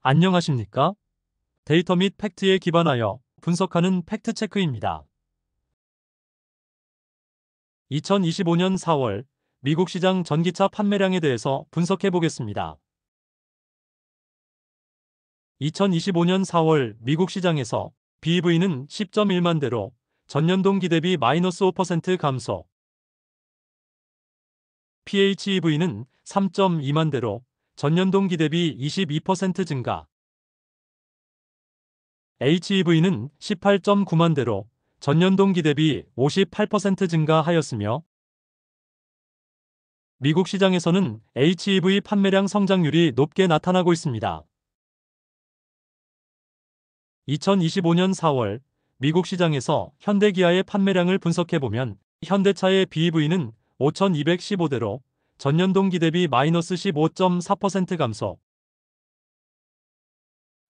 안녕하십니까? 데이터 및 팩트에 기반하여 분석하는 팩트체크입니다. 2025년 4월 미국 시장 전기차 판매량에 대해서 분석해 보겠습니다. 2025년 4월 미국 시장에서 BEV는 10.1만 대로 전년 동기 대비 -5% 감소, PHEV는 3.2만 대로 전년 동기 대비 22% 증가, HEV는 18.9만 대로 전년 동기 대비 58% 증가하였으며 미국 시장에서는 HEV 판매량 성장률이 높게 나타나고 있습니다. 2025년 4월 미국 시장에서 현대기아의 판매량을 분석해보면 현대차의 BEV는 5,215대로 전년 동기 대비 -15.4% 감소,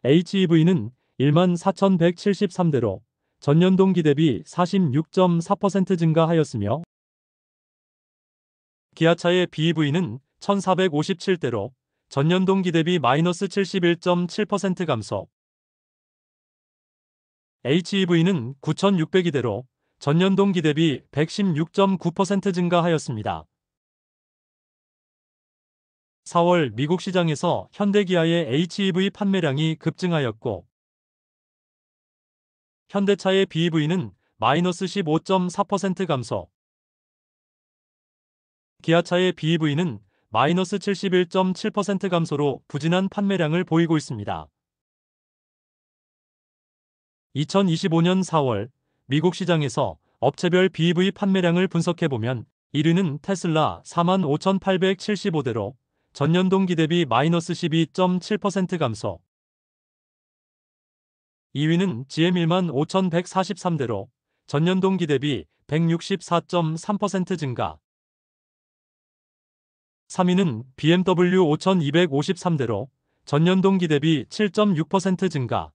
HEV는 14,173대로 전년 동기 대비 46.4% 증가하였으며 기아차의 BEV는 1,457대로 전년 동기 대비 -71.7% 감소, HEV는 9,602대로 전년 동기 대비 116.9% 증가하였습니다. 4월 미국 시장에서 현대기아의 HEV 판매량이 급증하였고 현대차의 BEV는 -15.4% 감소, 기아차의 BEV는 -71.7% 감소로 부진한 판매량을 보이고 있습니다. 2025년 4월 미국 시장에서 업체별 BEV 판매량을 분석해보면 1위는 테슬라 45,875대로 전년 동기 대비 -12.7% 감소, 2위는 GM 15,143대로 전년 동기 대비 164.3% 증가, 3위는 BMW 5,253대로 전년 동기 대비 7.6% 증가,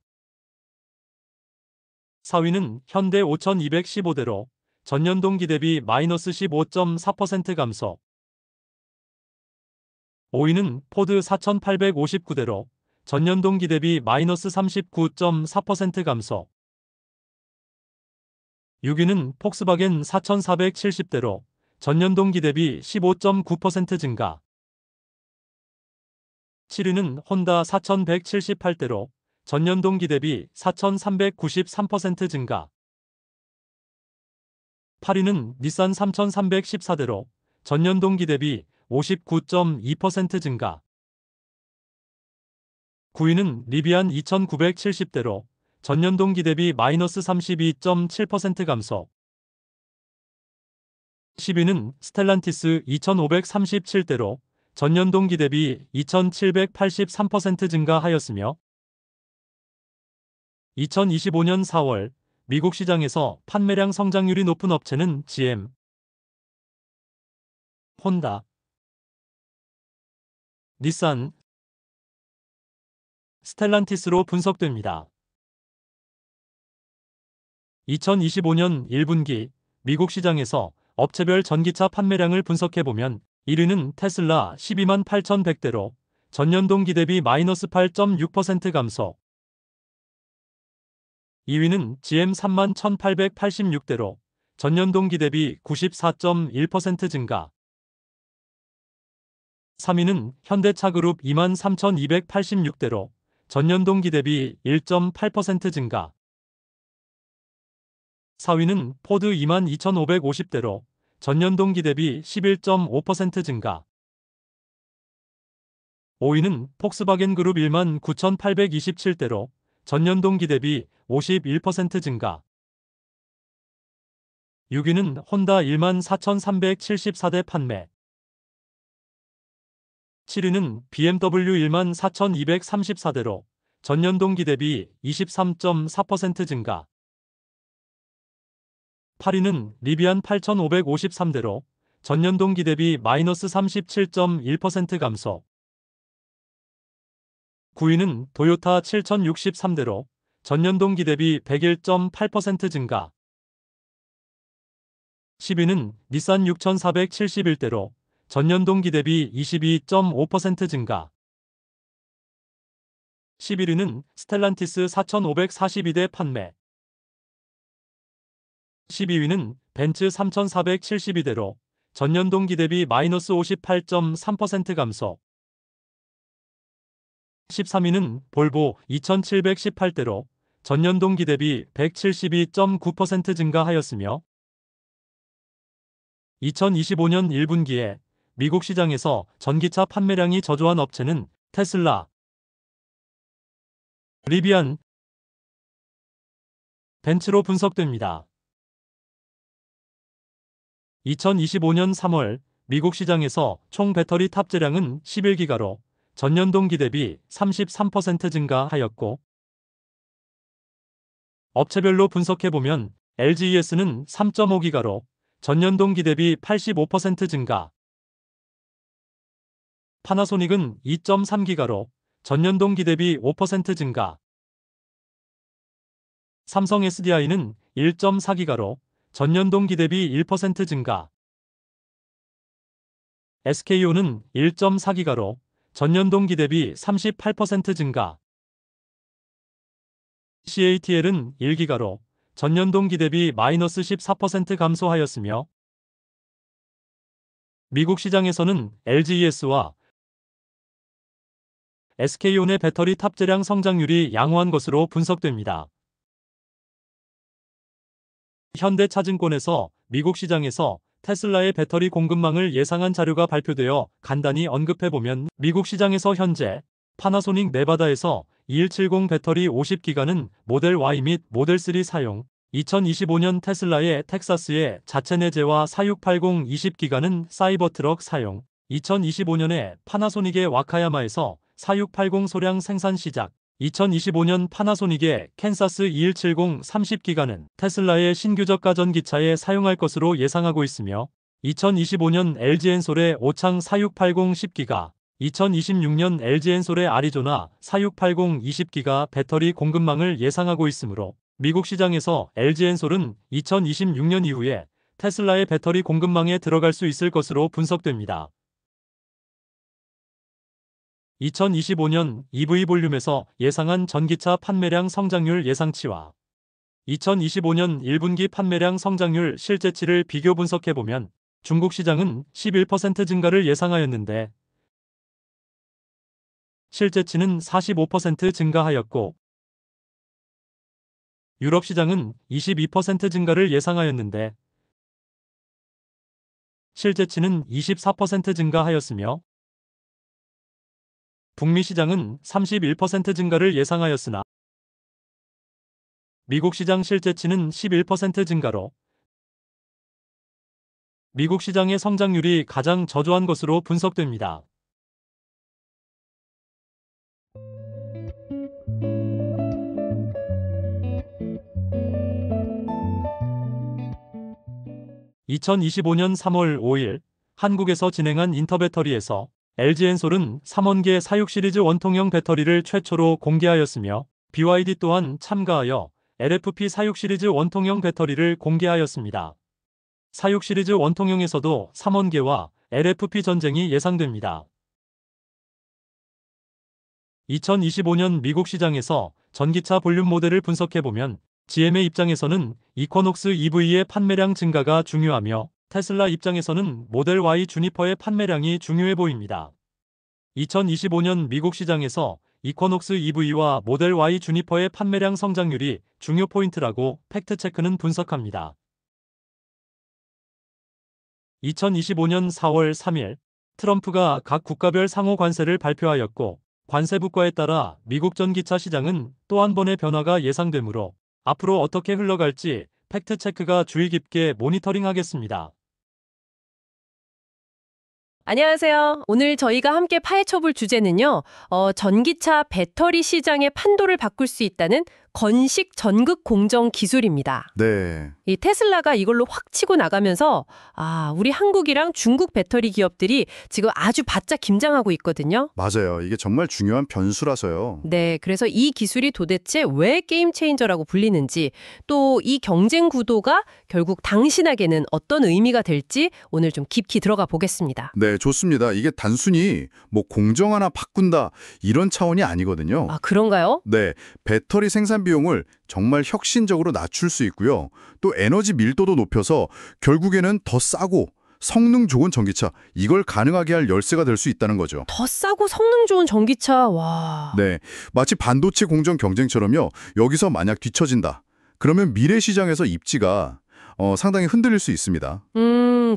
4위는 현대 5,215대로 전년 동기 대비 -15.4% 감소, 5위는 포드 4,859대로 전년 동기 대비 -39.4% 감소, 6위는 폭스바겐 4,470대로 전년 동기 대비 15.9% 증가, 7위는 혼다 4,178대로 전년 동기 대비 4,393% 증가, 8위는 닛산 3,314대로 전년 동기 대비 59.2% 증가, 9위는 리비안 2,970대로 전년 동기 대비 -32.7% 감소, 10위는 스텔란티스 2,537대로 전년 동기 대비 2,783% 증가하였으며 2025년 4월 미국 시장에서 판매량 성장률이 높은 업체는 GM, 혼다, 닛산, 스텔란티스로 분석됩니다. 2025년 1분기 미국 시장에서 업체별 전기차 판매량을 분석해보면 1위는 테슬라 12만 8,100대로 전년 동기 대비 -8.6% 감소, 2위는 GM 3만 1,886대로 전년 동기 대비 94.1% 증가, 3위는 현대차그룹 2만 3,286대로 전년 동기 대비 1.8% 증가, 4위는 포드 2만 2,550대로 전년 동기 대비 11.5% 증가, 5위는 폭스바겐 그룹 1만 9,827대로 전년 동기 대비 51% 증가, 6위는 혼다 1만 4,374대 판매, 7위는 BMW 1만 4,234대로 전년 동기 대비 23.4% 증가, 8위는 리비안 8,553대로 전년 동기 대비 -37.1% 감소, 9위는 도요타 7,063대로 전년 동기 대비 101.8% 증가, 10위는 닛산 6,471대로 전년 동기 대비 22.5% 증가, 11위는 스텔란티스 4,542대 판매. 12위는 벤츠 3,472대로 전년 동기 대비 마이너스 58.3% 감소. 13위는 볼보 2,718대로 전년 동기 대비 172.9% 증가하였으며 2025년 1분기에 미국 시장에서 전기차 판매량이 저조한 업체는 테슬라, 리비안, 벤츠로 분석됩니다. 2025년 3월 미국 시장에서 총 배터리 탑재량은 11기가로 전년 동기 대비 33% 증가하였고 업체별로 분석해보면 LGES는 3.5기가로 전년 동기 대비 85% 증가, 파나소닉은 2.3기가로 전년 동기 대비 5% 증가, 삼성 SDI는 1.4기가로 전년 동기 대비 1% 증가, SKO는 1.4기가로 전년 동기 대비 38% 증가, CATL은 1기가로 전년 동기 대비 마이너스 14% 감소하였으며 미국 시장에서는 LGES와 SK온의 배터리 탑재량 성장률이 양호한 것으로 분석됩니다. 현대차증권에서 미국 시장에서 테슬라의 배터리 공급망을 예상한 자료가 발표되어 간단히 언급해보면 미국 시장에서 현재 파나소닉 네바다에서 2170 배터리 50기가는 모델 Y 및 모델 3 사용, 2025년 테슬라의 텍사스의 자체 내재화 4680 20기가는 사이버트럭 사용, 2025년에 파나소닉의 와카야마에서 4680 소량 생산 시작, 2025년 파나소닉의 캔사스 2170 30기가는 테슬라의 신규 저가 전기차에 사용할 것으로 예상하고 있으며 2025년 LG엔솔의 오창 4680 10기가, 2026년 LG엔솔의 아리조나 4680 20기가 배터리 공급망을 예상하고 있으므로 미국 시장에서 LG엔솔은 2026년 이후에 테슬라의 배터리 공급망에 들어갈 수 있을 것으로 분석됩니다. 2025년 EV 볼륨에서 예상한 전기차 판매량 성장률 예상치와 2025년 1분기 판매량 성장률 실제치를 비교 분석해보면 중국 시장은 11% 증가를 예상하였는데 실제치는 45% 증가하였고 유럽 시장은 22% 증가를 예상하였는데 실제치는 24% 증가하였으며 북미 시장은 31% 증가를 예상하였으나 미국 시장 실제치는 11% 증가로 미국 시장의 성장률이 가장 저조한 것으로 분석됩니다. (2025년 3월 5일) 한국에서 진행한 인터배터리에서 LG엔솔은 3원계 사육 시리즈 원통형 배터리를 최초로 공개하였으며 BYD 또한 참가하여 LFP 사육 시리즈 원통형 배터리를 공개하였습니다. 사육 시리즈 원통형에서도 3원계와 LFP 전쟁이 예상됩니다. 2025년 미국 시장에서 전기차 볼륨 모델을 분석해보면 GM의 입장에서는 이쿼녹스 EV의 판매량 증가가 중요하며 테슬라 입장에서는 모델 Y 주니퍼의 판매량이 중요해 보입니다. 2025년 미국 시장에서 이쿼녹스 EV와 모델 Y 주니퍼의 판매량 성장률이 중요 포인트라고 팩트체크는 분석합니다. 2025년 4월 3일 트럼프가 각 국가별 상호 관세를 발표하였고 관세 부과에 따라 미국 전기차 시장은 또 한 번의 변화가 예상되므로 앞으로 어떻게 흘러갈지 팩트체크가 주의 깊게 모니터링하겠습니다. 안녕하세요. 오늘 저희가 함께 파헤쳐볼 주제는요. 전기차 배터리 시장의 판도를 바꿀 수 있다는 건식 전극 공정 기술입니다. 네, 이 테슬라가 이걸로 확 치고 나가면서 우리 한국이랑 중국 배터리 기업들이 지금 아주 바짝 김장하고 있거든요. 맞아요. 이게 정말 중요한 변수라서요. 네, 그래서 이 기술이 도대체 왜 게임 체인저라고 불리는지, 또 이 경쟁 구도가 결국 당신에게는 어떤 의미가 될지 오늘 좀 깊이 들어가 보겠습니다. 네, 좋습니다. 이게 단순히 뭐 공정 하나 바꾼다 이런 차원이 아니거든요. 아, 그런가요? 네, 배터리 생산 비용을 정말 혁신적으로 낮출 수 있고요. 또 에너지 밀도도 높여서 결국에는 더 싸고 성능 좋은 전기차, 이걸 가능하게 할 열쇠가 될 수 있다는 거죠. 더 싸고 성능 좋은 전기차, 와. 네, 마치 반도체 공정 경쟁처럼요. 여기서 만약 뒤처진다. 그러면 미래 시장에서 입지가 상당히 흔들릴 수 있습니다.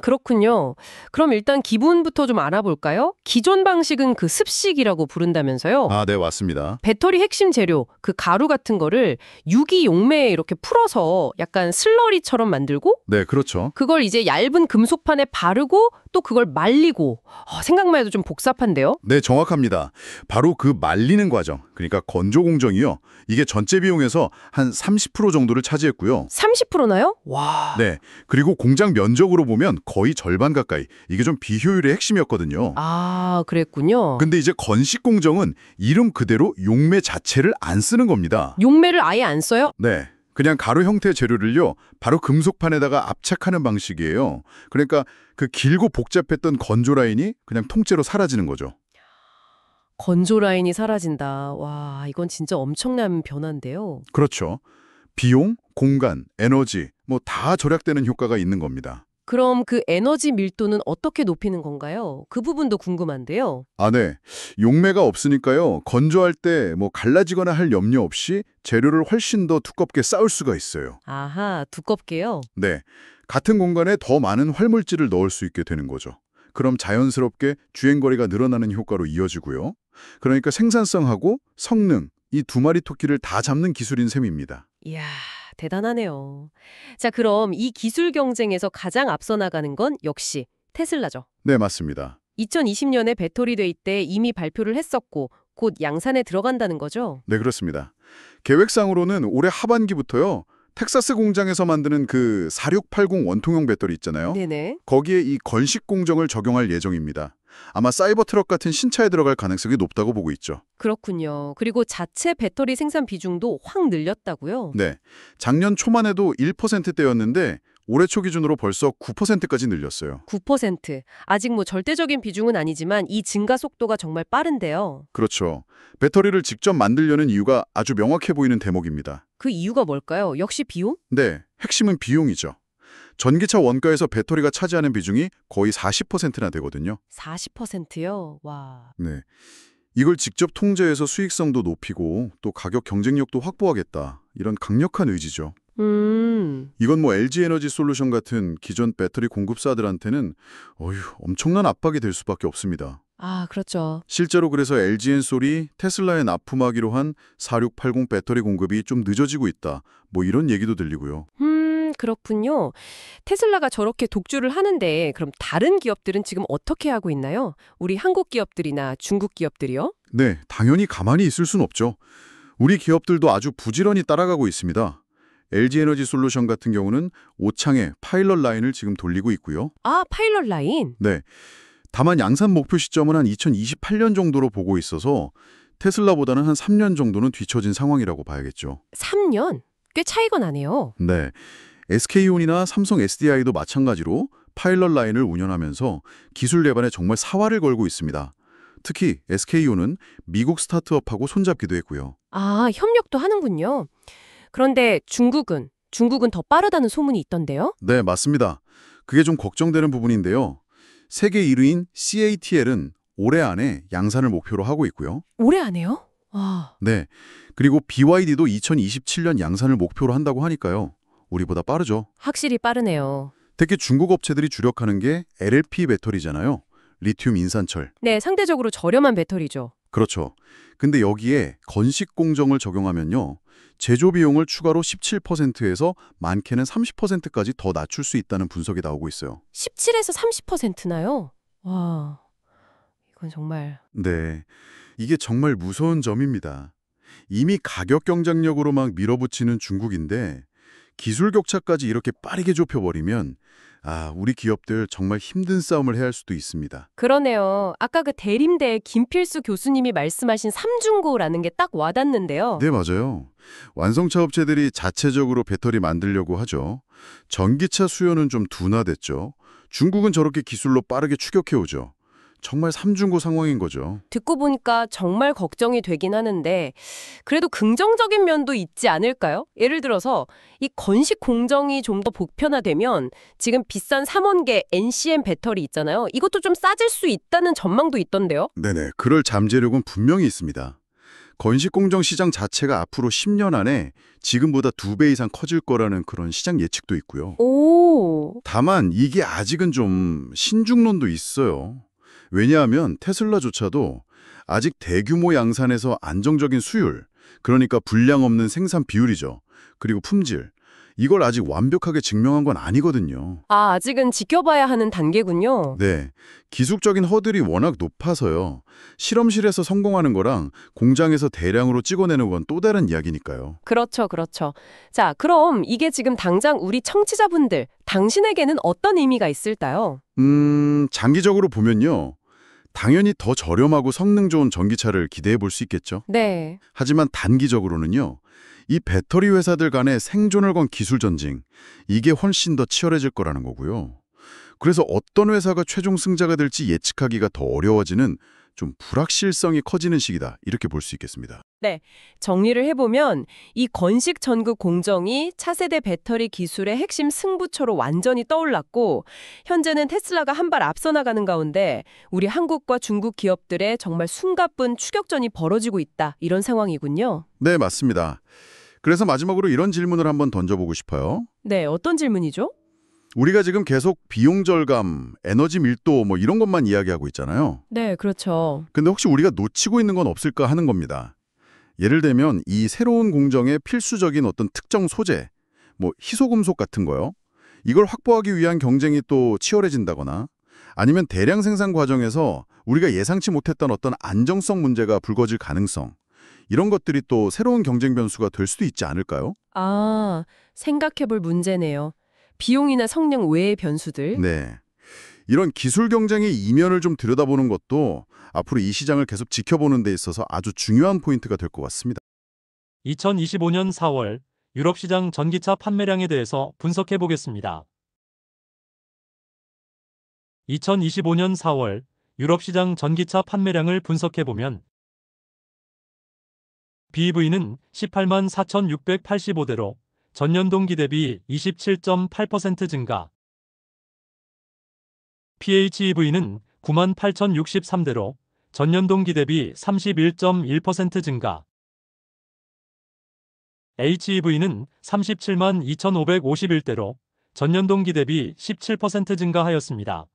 그렇군요. 그럼 일단 기본부터 좀 알아볼까요? 기존 방식은 그 습식이라고 부른다면서요? 아, 네, 맞습니다. 배터리 핵심 재료, 그 가루 같은 거를 유기용매에 이렇게 풀어서 약간 슬러리처럼 만들고 네, 그렇죠. 그걸 이제 얇은 금속판에 바르고 또 그걸 말리고 생각만 해도 좀 복잡한데요? 네, 정확합니다. 바로 그 말리는 과정, 그러니까 건조 공정이요. 이게 전체 비용에서 한 30% 정도를 차지했고요. 30%나요? 와. 네, 그리고 공장 면적으로 보면 거의 절반 가까이. 이게 좀 비효율의 핵심이었거든요. 아, 그랬군요. 근데 이제 건식 공정은 이름 그대로 용매 자체를 안 쓰는 겁니다. 용매를 아예 안 써요? 네, 그냥 가루 형태의 재료를요, 바로 금속판에다가 압착하는 방식이에요. 그러니까 그 길고 복잡했던 건조 라인이 그냥 통째로 사라지는 거죠. 건조 라인이 사라진다. 와, 이건 진짜 엄청난 변화인데요. 그렇죠. 비용, 공간, 에너지 뭐 다 절약되는 효과가 있는 겁니다. 그럼 그 에너지 밀도는 어떻게 높이는 건가요? 그 부분도 궁금한데요. 아, 네. 용매가 없으니까요. 건조할 때 뭐 갈라지거나 할 염려 없이 재료를 훨씬 더 두껍게 쌓을 수가 있어요. 아하, 두껍게요? 네. 같은 공간에 더 많은 활물질을 넣을 수 있게 되는 거죠. 그럼 자연스럽게 주행거리가 늘어나는 효과로 이어지고요. 그러니까 생산성하고 성능, 이 두 마리 토끼를 다 잡는 기술인 셈입니다. 이야, 대단하네요. 자, 그럼 이 기술 경쟁에서 가장 앞서 나가는 건 역시 테슬라죠. 네, 맞습니다. 2020년에 배터리 데이 때 이미 발표를 했었고 곧 양산에 들어간다는 거죠? 네, 그렇습니다. 계획상으로는 올해 하반기부터요. 텍사스 공장에서 만드는 그 4680 원통형 배터리 있잖아요. 네네. 거기에 이 건식 공정을 적용할 예정입니다. 아마 사이버 트럭 같은 신차에 들어갈 가능성이 높다고 보고 있죠. 그렇군요. 그리고 자체 배터리 생산 비중도 확 늘렸다고요? 네, 작년 초만 해도 1%대였는데 올해 초 기준으로 벌써 9%까지 늘렸어요. 9%. 아직 뭐 절대적인 비중은 아니지만 이 증가 속도가 정말 빠른데요. 그렇죠. 배터리를 직접 만들려는 이유가 아주 명확해 보이는 대목입니다. 그 이유가 뭘까요? 역시 비용? 네, 핵심은 비용이죠. 전기차 원가에서 배터리가 차지하는 비중이 거의 40%나 되거든요. 40%요? 와. 네, 이걸 직접 통제해서 수익성도 높이고 또 가격 경쟁력도 확보하겠다. 이런 강력한 의지죠. 이건 뭐 LG에너지 솔루션 같은 기존 배터리 공급사들한테는 엄청난 압박이 될 수밖에 없습니다. 아, 그렇죠. 실제로 그래서 LG엔솔이 테슬라에 납품하기로 한 4680 배터리 공급이 좀 늦어지고 있다. 뭐 이런 얘기도 들리고요. 그렇군요. 테슬라가 저렇게 독주를 하는데 그럼 다른 기업들은 지금 어떻게 하고 있나요? 우리 한국 기업들이나 중국 기업들이요? 네, 당연히 가만히 있을 순 없죠. 우리 기업들도 아주 부지런히 따라가고 있습니다. LG에너지 솔루션 같은 경우는 오창에 파일럿 라인을 지금 돌리고 있고요. 아, 파일럿 라인? 네, 다만 양산 목표 시점은 한 2028년 정도로 보고 있어서 테슬라보다는 한 3년 정도는 뒤처진 상황이라고 봐야겠죠. 3년? 꽤 차이가 나네요. 네, SK온이나 삼성 SDI도 마찬가지로 파일럿 라인을 운영하면서 기술 개발에 정말 사활을 걸고 있습니다. 특히 SK온은 미국 스타트업하고 손잡기도 했고요. 아, 협력도 하는군요. 그런데 중국은 더 빠르다는 소문이 있던데요? 네, 맞습니다. 그게 좀 걱정되는 부분인데요. 세계 1위인 CATL은 올해 안에 양산을 목표로 하고 있고요. 올해 안에요? 와. 네, 그리고 BYD도 2027년 양산을 목표로 한다고 하니까요. 우리보다 빠르죠. 확실히 빠르네요. 특히 중국 업체들이 주력하는 게 LFP 배터리잖아요. 리튬 인산철. 네, 상대적으로 저렴한 배터리죠. 그렇죠. 근데 여기에 건식 공정을 적용하면요. 제조 비용을 추가로 17%에서 많게는 30%까지 더 낮출 수 있다는 분석이 나오고 있어요. 17에서 30%나요? 와, 이건 정말... 네, 이게 정말 무서운 점입니다. 이미 가격 경쟁력으로 막 밀어붙이는 중국인데 기술 격차까지 이렇게 빠르게 좁혀버리면 우리 기업들 정말 힘든 싸움을 해야 할 수도 있습니다. 그러네요. 아까 그 대림대 김필수 교수님이 말씀하신 삼중고라는 게 딱 와닿는데요. 네, 맞아요. 완성차 업체들이 자체적으로 배터리 만들려고 하죠. 전기차 수요는 좀 둔화됐죠. 중국은 저렇게 기술로 빠르게 추격해오죠. 정말 삼중고 상황인 거죠. 듣고 보니까 정말 걱정이 되긴 하는데 그래도 긍정적인 면도 있지 않을까요? 예를 들어서 이 건식 공정이 좀 더 보편화되면 지금 비싼 삼원계 NCM 배터리 있잖아요. 이것도 좀 싸질 수 있다는 전망도 있던데요. 네네, 그럴 잠재력은 분명히 있습니다. 건식공정 시장 자체가 앞으로 10년 안에 지금보다 2배 이상 커질 거라는 그런 시장 예측도 있고요. 오, 다만 이게 아직은 좀 신중론도 있어요. 왜냐하면 테슬라조차도 아직 대규모 양산에서 안정적인 수율, 그러니까 불량 없는 생산 비율이죠. 그리고 품질, 이걸 아직 완벽하게 증명한 건 아니거든요. 아직은 지켜봐야 하는 단계군요. 네, 기술적인 허들이 워낙 높아서요. 실험실에서 성공하는 거랑 공장에서 대량으로 찍어내는 건 또 다른 이야기니까요. 그렇죠, 그렇죠. 자, 그럼 이게 지금 당장 우리 청취자분들, 당신에게는 어떤 의미가 있을까요? 장기적으로 보면요. 당연히 더 저렴하고 성능 좋은 전기차를 기대해 볼 수 있겠죠. 네. 하지만 단기적으로는요. 이 배터리 회사들 간의 생존을 건 기술 전쟁, 이게 훨씬 더 치열해질 거라는 거고요. 그래서 어떤 회사가 최종 승자가 될지 예측하기가 더 어려워지는 좀 불확실성이 커지는 시기다. 이렇게 볼 수 있겠습니다. 정리를 해보면 이 건식 전극 공정이 차세대 배터리 기술의 핵심 승부처로 완전히 떠올랐고 현재는 테슬라가 한 발 앞서 나가는 가운데 우리 한국과 중국 기업들의 정말 숨가쁜 추격전이 벌어지고 있다. 이런 상황이군요. 네, 맞습니다. 그래서 마지막으로 이런 질문을 한번 던져보고 싶어요. 네, 어떤 질문이죠? 우리가 지금 계속 비용 절감, 에너지 밀도 뭐 이런 것만 이야기하고 있잖아요. 네, 그렇죠. 근데 혹시 우리가 놓치고 있는 건 없을까 하는 겁니다. 예를 들면 이 새로운 공정의 필수적인 어떤 특정 소재, 뭐 희소금속 같은 거요. 이걸 확보하기 위한 경쟁이 또 치열해진다거나 아니면 대량 생산 과정에서 우리가 예상치 못했던 어떤 안정성 문제가 불거질 가능성. 이런 것들이 또 새로운 경쟁 변수가 될 수도 있지 않을까요? 생각해볼 문제네요. 비용이나 성능 외의 변수들. 네. 이런 기술 경쟁의 이면을 좀 들여다보는 것도 앞으로 이 시장을 계속 지켜보는 데 있어서 아주 중요한 포인트가 될 것 같습니다. 2025년 4월 유럽 시장 전기차 판매량에 대해서 분석해 보겠습니다. 2025년 4월 유럽 시장 전기차 판매량을 분석해 보면 BEV는 18만 4,685대로 전년 동기 대비 27.8% 증가, PHEV는 9만 8,063대로 전년 동기 대비 31.1% 증가, HEV는 37만 2,551대로 전년 동기 대비 17% 증가하였습니다.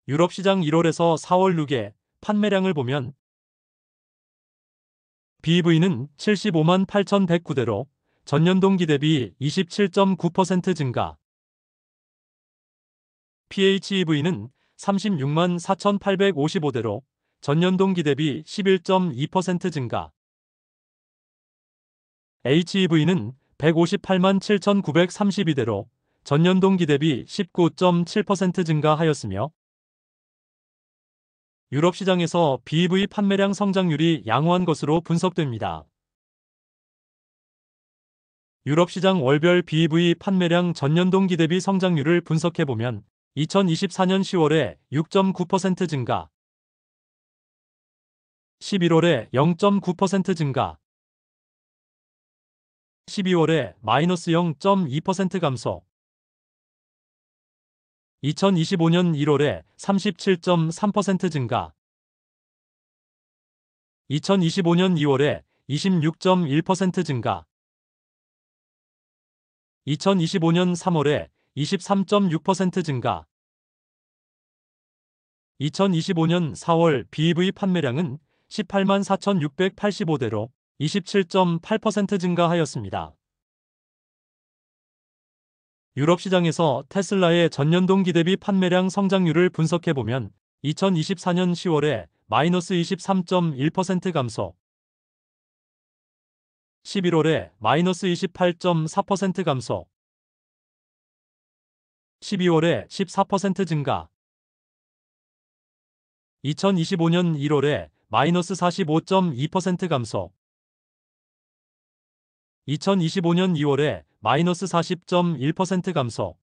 유럽 시장 1월에서 4월 누계 판매량을 보면 BEV는 75만 8,109대로 전년 동기 대비 27.9% 증가, PHEV는 36만 4,855대로 전년 동기 대비 11.2% 증가, HEV는 158만 7,932대로 전년 동기 대비 19.7% 증가하였으며 유럽 시장에서 BEV 판매량 성장률이 양호한 것으로 분석됩니다. 유럽 시장 월별 BEV 판매량 전년 동기 대비 성장률을 분석해보면 2024년 10월에 6.9% 증가, 11월에 0.9% 증가, 12월에 마이너스 0.2% 감소, 2025년 1월에 37.3% 증가, 2025년 2월에 26.1% 증가, 2025년 3월에 23.6% 증가, 2025년 4월 BEV 판매량은 18만 4,685대로 27.8% 증가하였습니다. 유럽 시장에서 테슬라의 전년 동기 대비 판매량 성장률을 분석해보면 2024년 10월에 마이너스 23.1% 감소. 11월에 마이너스 28.4% 감소. 12월에 14% 증가. 2025년 1월에 마이너스 45.2% 감소. 2025년 2월에 마이너스 40.1% 감소.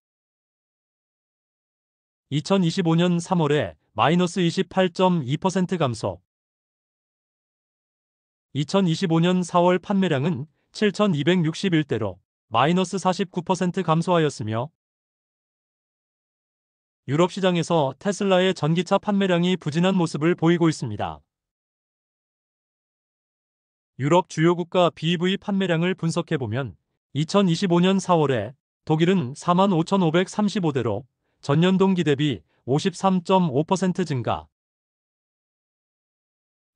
2025년 3월에 마이너스 28.2% 감소. 2025년 4월 판매량은 7,261대로 마이너스 49% 감소하였으며 유럽 시장에서 테슬라의 전기차 판매량이 부진한 모습을 보이고 있습니다. 유럽 주요 국가 BEV 판매량을 분석해보면 2025년 4월에 독일은 45,535대로 전년 동기 대비 53.5% 증가.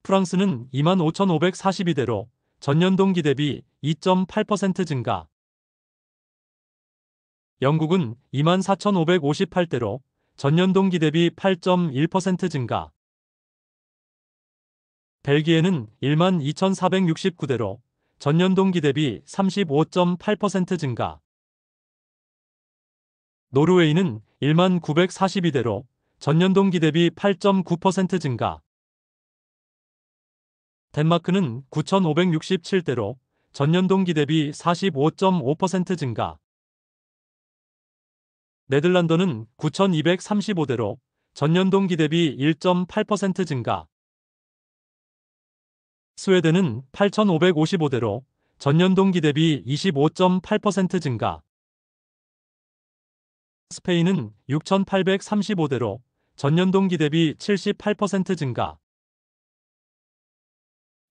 프랑스는 25,542대로 전년 동기 대비 2.8% 증가. 영국은 24,558대로 전년 동기 대비 8.1% 증가. 벨기에는 12,469대로 전년 동기 대비 35.8% 증가. 노르웨이는 10,942대로 전년 동기 대비 8.9% 증가. 덴마크는 9,567대로 전년 동기 대비 45.5% 증가. 네덜란드는 9,235대로 전년 동기 대비 1.8% 증가. 스웨덴은 8,555대로 전년 동기 대비 25.8% 증가. 스페인은 6,835대로 전년 동기 대비 78% 증가.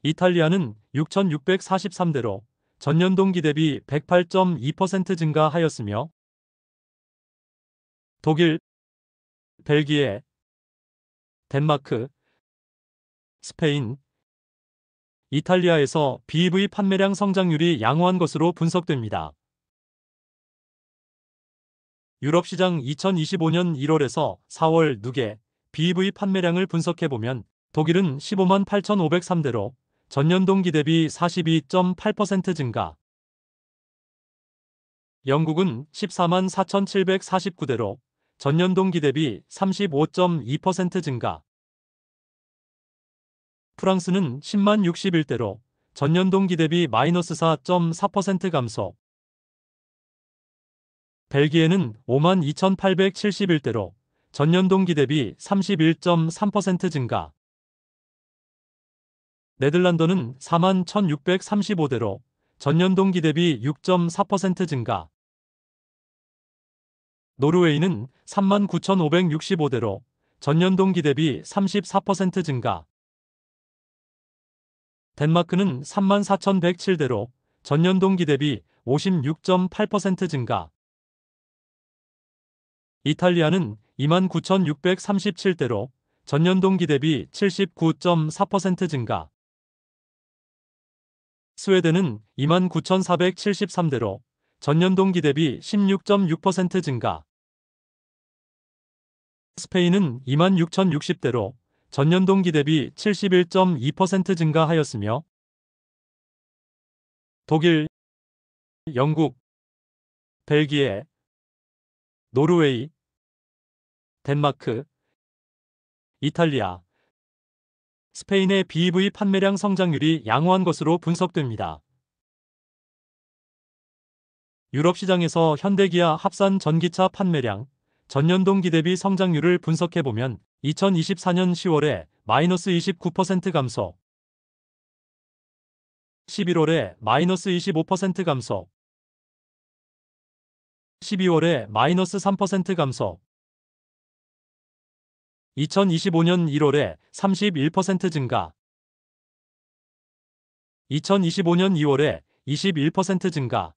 이탈리아는 6,643대로 전년 동기 대비 108.2% 증가하였으며 독일, 벨기에, 덴마크, 스페인, 이탈리아에서 BEV 판매량 성장률이 양호한 것으로 분석됩니다. 유럽 시장 2025년 1월에서 4월 누계 BEV 판매량을 분석해보면 독일은 15만 8,503대로 전년 동기 대비 42.8% 증가. 영국은 14만 4,749대로 전년 동기 대비 35.2% 증가. 프랑스는 10만 61대로 전년 동기 대비 마이너스 4.4% 감소. 벨기에는 5만 2,871대로 전년 동기 대비 31.3% 증가. 네덜란드는 4만 1,635대로 전년 동기 대비 6.4% 증가. 노르웨이는 3만 9,565대로 전년 동기 대비 34% 증가. 덴마크는 3만 4,107대로 전년 동기 대비 56.8% 증가. 이탈리아는 2만 9,637대로 전년 동기 대비 79.4% 증가. 스웨덴은 2만 9,473대로 전년 동기 대비 16.6% 증가. 스페인은 2만 6,060대로 전년 동기 대비 71.2% 증가하였으며 독일, 영국, 벨기에, 노르웨이, 덴마크, 이탈리아, 스페인의 BEV 판매량 성장률이 양호한 것으로 분석됩니다. 유럽 시장에서 현대기아 합산 전기차 판매량 전년 동기 대비 성장률을 분석해보면 2024년 10월에 마이너스 29% 감소, 11월에 마이너스 25% 감소, 12월에 마이너스 3% 감소, 2025년 1월에 31% 증가, 2025년 2월에 21% 증가,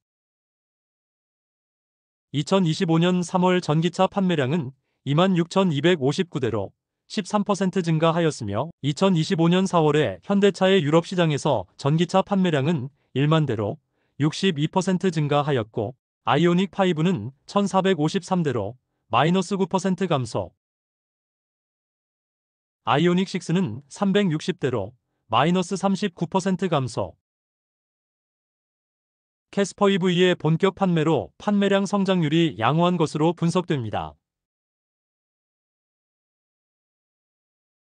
2025년 3월 전기차 판매량은 26,259대로 13% 증가하였으며 2025년 4월에 현대차의 유럽 시장에서 전기차 판매량은 1만 대로 62% 증가하였고 아이오닉 5는 1,453대로 마이너스 9% 감소, 아이오닉 6는 360대로 마이너스 39% 감소. 캐스퍼 EV의 본격 판매로 판매량 성장률이 양호한 것으로 분석됩니다.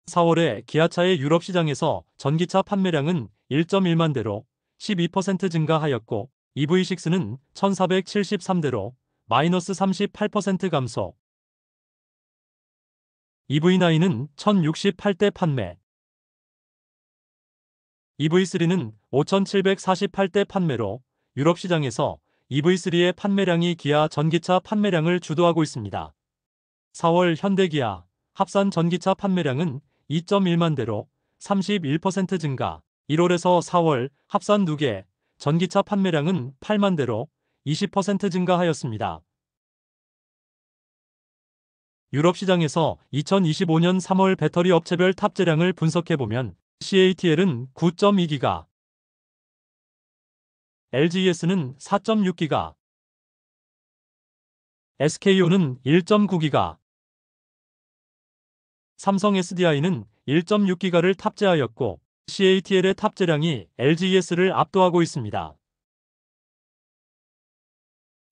4월에 기아차의 유럽 시장에서 전기차 판매량은 1.1만 대로 12% 증가하였고 EV6는 1473대로 마이너스 38% 감소. EV9은 1068대 판매. EV3는 5748대 판매로 유럽 시장에서 EV3의 판매량이 기아 전기차 판매량을 주도하고 있습니다. 4월 현대기아 합산 전기차 판매량은 2.1만 대로 31% 증가. 1월에서 4월 합산 2개 전기차 판매량은 8만 대로 20% 증가하였습니다. 유럽 시장에서 2025년 3월 배터리 업체별 탑재량을 분석해보면 CATL은 9.2기가, LGES는 4.6기가, SK온은 1.9기가, 삼성 SDI는 1.6기가를 탑재하였고 CATL의 탑재량이 LGES를 압도하고 있습니다.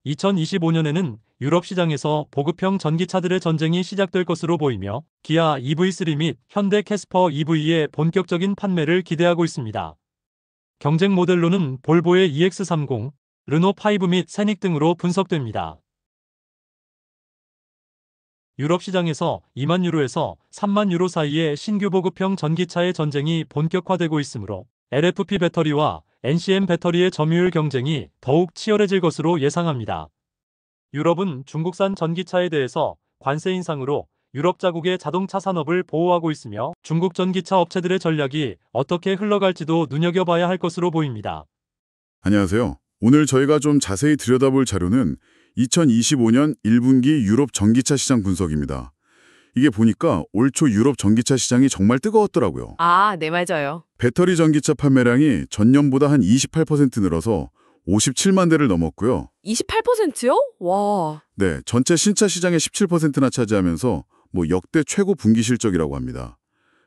2025년에는 유럽 시장에서 보급형 전기차들의 전쟁이 시작될 것으로 보이며 기아 EV3 및 현대 캐스퍼 EV의 본격적인 판매를 기대하고 있습니다. 경쟁 모델로는 볼보의 EX30, 르노5 및 세닉 등으로 분석됩니다. 유럽 시장에서 2만 유로에서 3만 유로 사이의 신규 보급형 전기차의 전쟁이 본격화되고 있으므로 LFP 배터리와 NCM 배터리의 점유율 경쟁이 더욱 치열해질 것으로 예상합니다. 유럽은 중국산 전기차에 대해서 관세 인상으로 유럽 자국의 자동차 산업을 보호하고 있으며 중국 전기차 업체들의 전략이 어떻게 흘러갈지도 눈여겨봐야 할 것으로 보입니다. 안녕하세요. 오늘 저희가 좀 자세히 들여다볼 자료는 2025년 1분기 유럽 전기차 시장 분석입니다. 이게 보니까 올 초 유럽 전기차 시장이 정말 뜨거웠더라고요. 아, 네, 맞아요. 배터리 전기차 판매량이 전년보다 한 28% 늘어서 57만 대를 넘었고요. 28%요? 와. 네, 전체 신차 시장의 17%나 차지하면서 역대 최고 분기 실적이라고 합니다.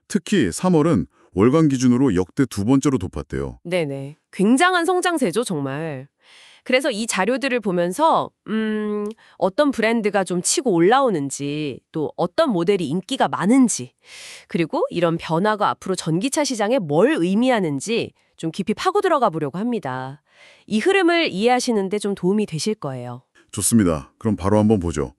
특히 3월은 월간 기준으로 역대 두 번째로 높았대요. 네네. 굉장한 성장세죠, 정말. 그래서 이 자료들을 보면서 어떤 브랜드가 좀 치고 올라오는지, 또 어떤 모델이 인기가 많은지, 그리고 이런 변화가 앞으로 전기차 시장에 뭘 의미하는지 좀 깊이 파고 들어가 보려고 합니다. 이 흐름을 이해하시는데 좀 도움이 되실 거예요. 좋습니다. 그럼 바로 한번 보죠.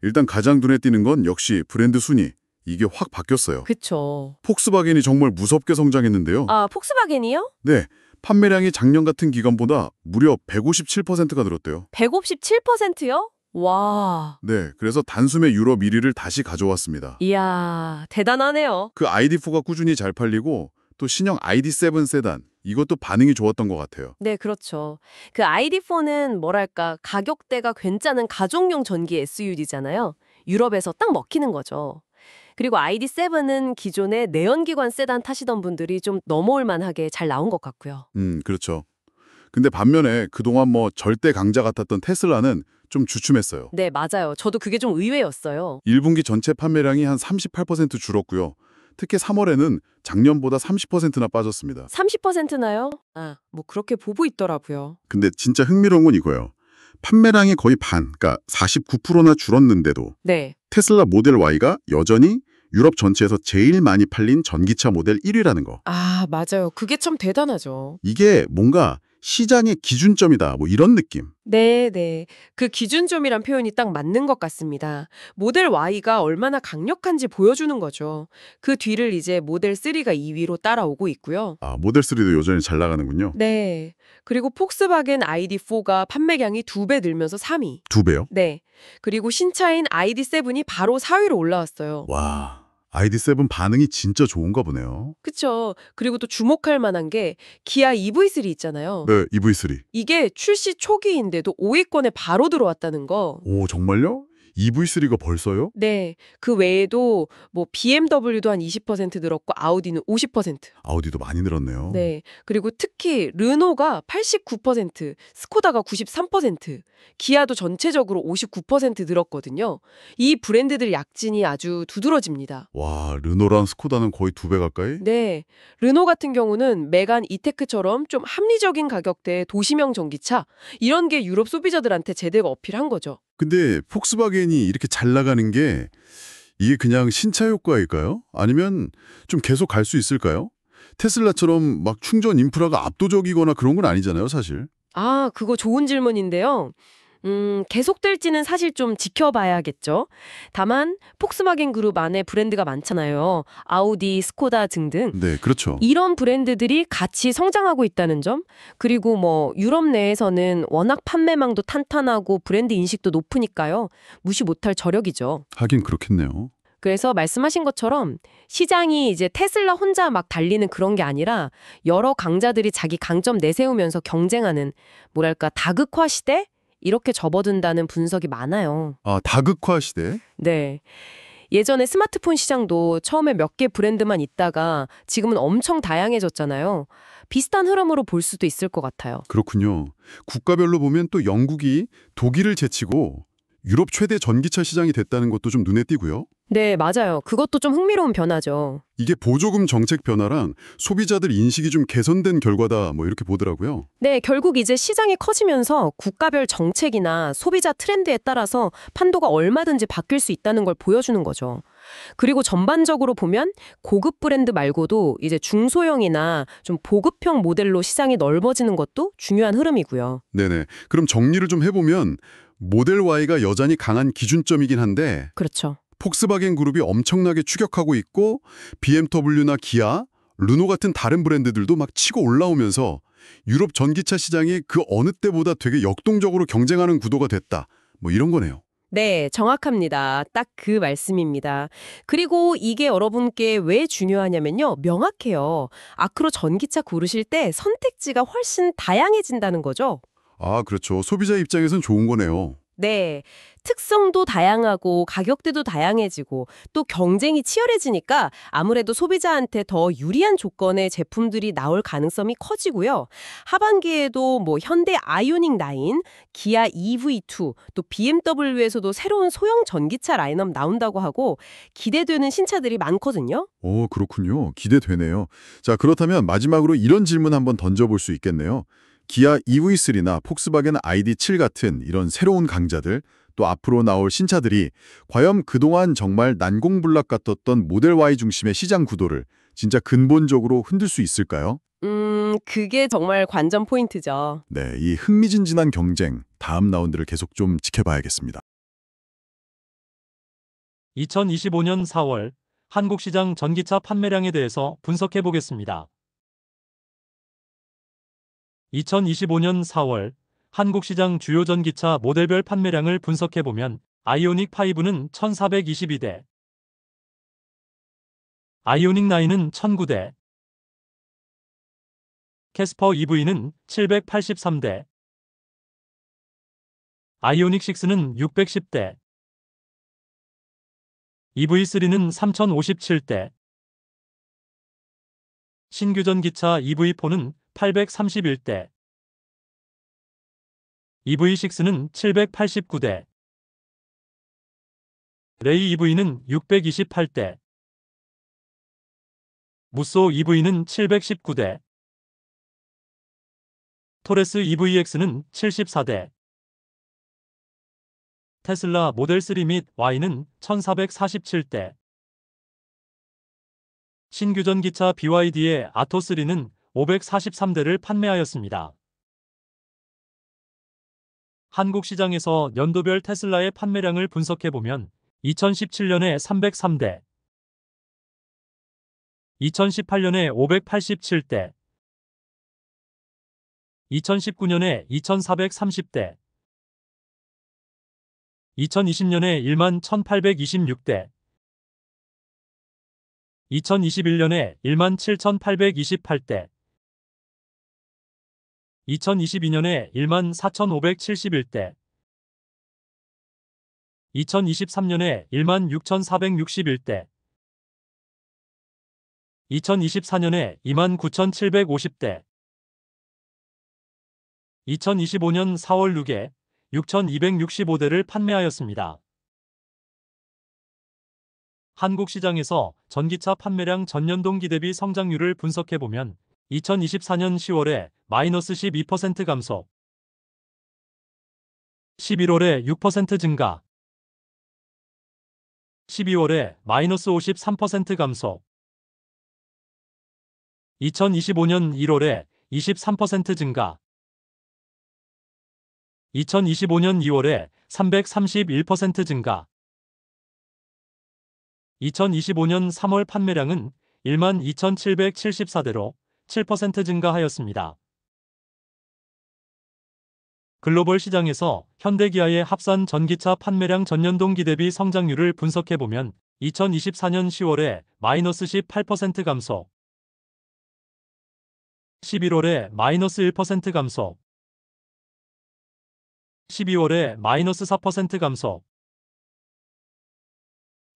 일단 가장 눈에 띄는 건 역시 브랜드 순위. 이게 확 바뀌었어요. 그쵸. 폭스바겐이 정말 무섭게 성장했는데요. 아, 폭스바겐이요? 네, 판매량이 작년 같은 기간보다 무려 157%가 늘었대요. 157%요? 와. 네, 그래서 단숨에 유럽 1위를 다시 가져왔습니다. 이야, 대단하네요. 그 ID4가 꾸준히 잘 팔리고 또 신형 ID7 세단, 이것도 반응이 좋았던 것 같아요. 네, 그렇죠. 그 ID4는 뭐랄까, 가격대가 괜찮은 가족용 전기 SUV잖아요. 유럽에서 딱 먹히는 거죠. 그리고 ID7은 기존의 내연기관 세단 타시던 분들이 좀 넘어올 만하게 잘 나온 것 같고요. 그렇죠. 근데 반면에 그동안 절대 강자 같았던 테슬라는 좀 주춤했어요. 네, 맞아요. 저도 그게 좀 의외였어요. 1분기 전체 판매량이 한 38% 줄었고요. 특히 3월에는 작년보다 30%나 빠졌습니다. 30%나요? 아, 그렇게 보고 있더라고요. 근데 진짜 흥미로운 건 이거예요. 판매량이 거의 반, 그러니까 49%나 줄었는데도 네. 테슬라 모델 Y가 여전히 유럽 전체에서 제일 많이 팔린 전기차 모델 1위라는 거. 아, 맞아요. 그게 참 대단하죠. 이게 뭔가 시장의 기준점이다, 이런 느낌. 네. 그 기준점이란 표현이 딱 맞는 것 같습니다. 모델 Y가 얼마나 강력한지 보여주는 거죠. 그 뒤를 이제 모델 3가 2위로 따라오고 있고요. 아, 모델 3도 여전히 잘 나가는군요. 네. 그리고 폭스바겐 ID4가 판매량이 2배 늘면서 3위. 2배요? 네. 그리고 신차인 ID7이 바로 4위로 올라왔어요. 와, ID7 반응이 진짜 좋은가 보네요. 그쵸. 그리고 또 주목할 만한 게 기아 EV3 있잖아요. 네, EV3. 이게 출시 초기인데도 5위권에 바로 들어왔다는 거. 오, 정말요? EV3가 벌써요? 네. 그 외에도 뭐 BMW도 한 20% 늘었고 아우디는 50%. 아우디도 많이 늘었네요. 네. 그리고 특히 르노가 89%, 스코다가 93%, 기아도 전체적으로 59% 늘었거든요. 이 브랜드들 약진이 아주 두드러집니다. 와, 르노랑 스코다는 거의 2배 가까이? 네. 르노 같은 경우는 메간 이테크처럼 좀 합리적인 가격대의 도시명 전기차, 이런 게 유럽 소비자들한테 제대로 어필한 거죠. 근데 폭스바겐이 이렇게 잘 나가는 게 이게 그냥 신차 효과일까요? 아니면 좀 계속 갈 수 있을까요? 테슬라처럼 막 충전 인프라가 압도적이거나 그런 건 아니잖아요, 사실. 아, 그거 좋은 질문인데요. 계속될지는 사실 좀 지켜봐야겠죠. 다만 폭스바겐 그룹 안에 브랜드가 많잖아요. 아우디, 스코다 등등. 네, 그렇죠. 이런 브랜드들이 같이 성장하고 있다는 점, 그리고 뭐 유럽 내에서는 워낙 판매망도 탄탄하고 브랜드 인식도 높으니까요. 무시 못할 저력이죠. 하긴 그렇겠네요. 그래서 말씀하신 것처럼 시장이 이제 테슬라 혼자 막 달리는 그런 게 아니라 여러 강자들이 자기 강점 내세우면서 경쟁하는, 뭐랄까, 다극화 시대? 이렇게 접어든다는 분석이 많아요. 아, 다극화 시대? 네. 예전에 스마트폰 시장도 처음에 몇 개 브랜드만 있다가 지금은 엄청 다양해졌잖아요. 비슷한 흐름으로 볼 수도 있을 것 같아요. 그렇군요. 국가별로 보면 또 영국이 독일을 제치고 유럽 최대 전기차 시장이 됐다는 것도 좀 눈에 띄고요. 네, 맞아요. 그것도 좀 흥미로운 변화죠. 이게 보조금 정책 변화랑 소비자들 인식이 좀 개선된 결과다 뭐 이렇게 보더라고요. 네, 결국 이제 시장이 커지면서 국가별 정책이나 소비자 트렌드에 따라서 판도가 얼마든지 바뀔 수 있다는 걸 보여주는 거죠. 그리고 전반적으로 보면 고급 브랜드 말고도 이제 중소형이나 좀 보급형 모델로 시장이 넓어지는 것도 중요한 흐름이고요. 네네. 그럼 정리를 좀 해보면 모델 Y가 여전히 강한 기준점이긴 한데 그렇죠. 폭스바겐 그룹이 엄청나게 추격하고 있고 BMW나 기아, 르노 같은 다른 브랜드들도 막 치고 올라오면서 유럽 전기차 시장이 그 어느 때보다 되게 역동적으로 경쟁하는 구도가 됐다. 뭐 이런 거네요. 네, 정확합니다. 딱 그 말씀입니다. 그리고 이게 여러분께 왜 중요하냐면요. 명확해요. 앞으로 전기차 고르실 때 선택지가 훨씬 다양해진다는 거죠. 아, 그렇죠. 소비자 입장에선 좋은 거네요. 네. 특성도 다양하고 가격대도 다양해지고 또 경쟁이 치열해지니까 아무래도 소비자한테 더 유리한 조건의 제품들이 나올 가능성이 커지고요. 하반기에도 뭐 현대 아이오닉 9, 기아 EV2, 또 BMW에서도 새로운 소형 전기차 라인업 나온다고 하고 기대되는 신차들이 많거든요. 오, 그렇군요. 기대되네요. 자, 그렇다면 마지막으로 이런 질문 한번 던져볼 수 있겠네요. 기아 EV3나 폭스바겐 ID7 같은 이런 새로운 강자들, 또 앞으로 나올 신차들이 과연 그동안 정말 난공불락 같았던 모델 Y 중심의 시장 구도를 진짜 근본적으로 흔들 수 있을까요? 그게 정말 관전 포인트죠. 네, 이 흥미진진한 경쟁, 다음 라운드를 계속 좀 지켜봐야겠습니다. 2025년 4월 한국 시장 전기차 판매량에 대해서 분석해 보겠습니다. 2025년 4월 한국 시장 주요 전기차 모델별 판매량을 분석해 보면 아이오닉 5는 1,422대, 아이오닉 9은 1,009대, 캐스퍼 EV는 783대, 아이오닉 6는 610대, EV3는 3,057대, 신규 전기차 EV4는 831대, EV6는 789대, 레이 EV는 628대, 무쏘 EV는 719대, 토레스 EVX는 74대, 테슬라 모델 3 및 Y는 1447대, 신규 전기차 BYD의 아토3는 543대를 판매하였습니다. 한국 시장에서 연도별 테슬라의 판매량을 분석해보면 2017년에 303대, 2018년에 587대, 2019년에 2430대, 2020년에 1만 1826대, 2021년에 1만 7828대, 2022년에 1만 4571대, 2023년에 16,461대, 2024년에 29,750대, 2025년 4월 6에 6,265대를 판매하였습니다. 한국 시장에서 전기차 판매량 전년 동기 대비 성장률을 분석해보면 2024년 10월에 마이너스 12% 감소, 11월에 6% 증가, 12월에 마이너스 53% 감소, 2025년 1월에 23% 증가, 2025년 2월에 331% 증가, 2025년 3월 판매량은 12,774대로 7% 증가하였습니다. 글로벌 시장에서 현대기아의 합산 전기차 판매량 전년 동기 대비 성장률을 분석해보면 2024년 10월에 마이너스 18% 감소, 11월에 마이너스 1% 감소, 12월에 마이너스 4% 감소,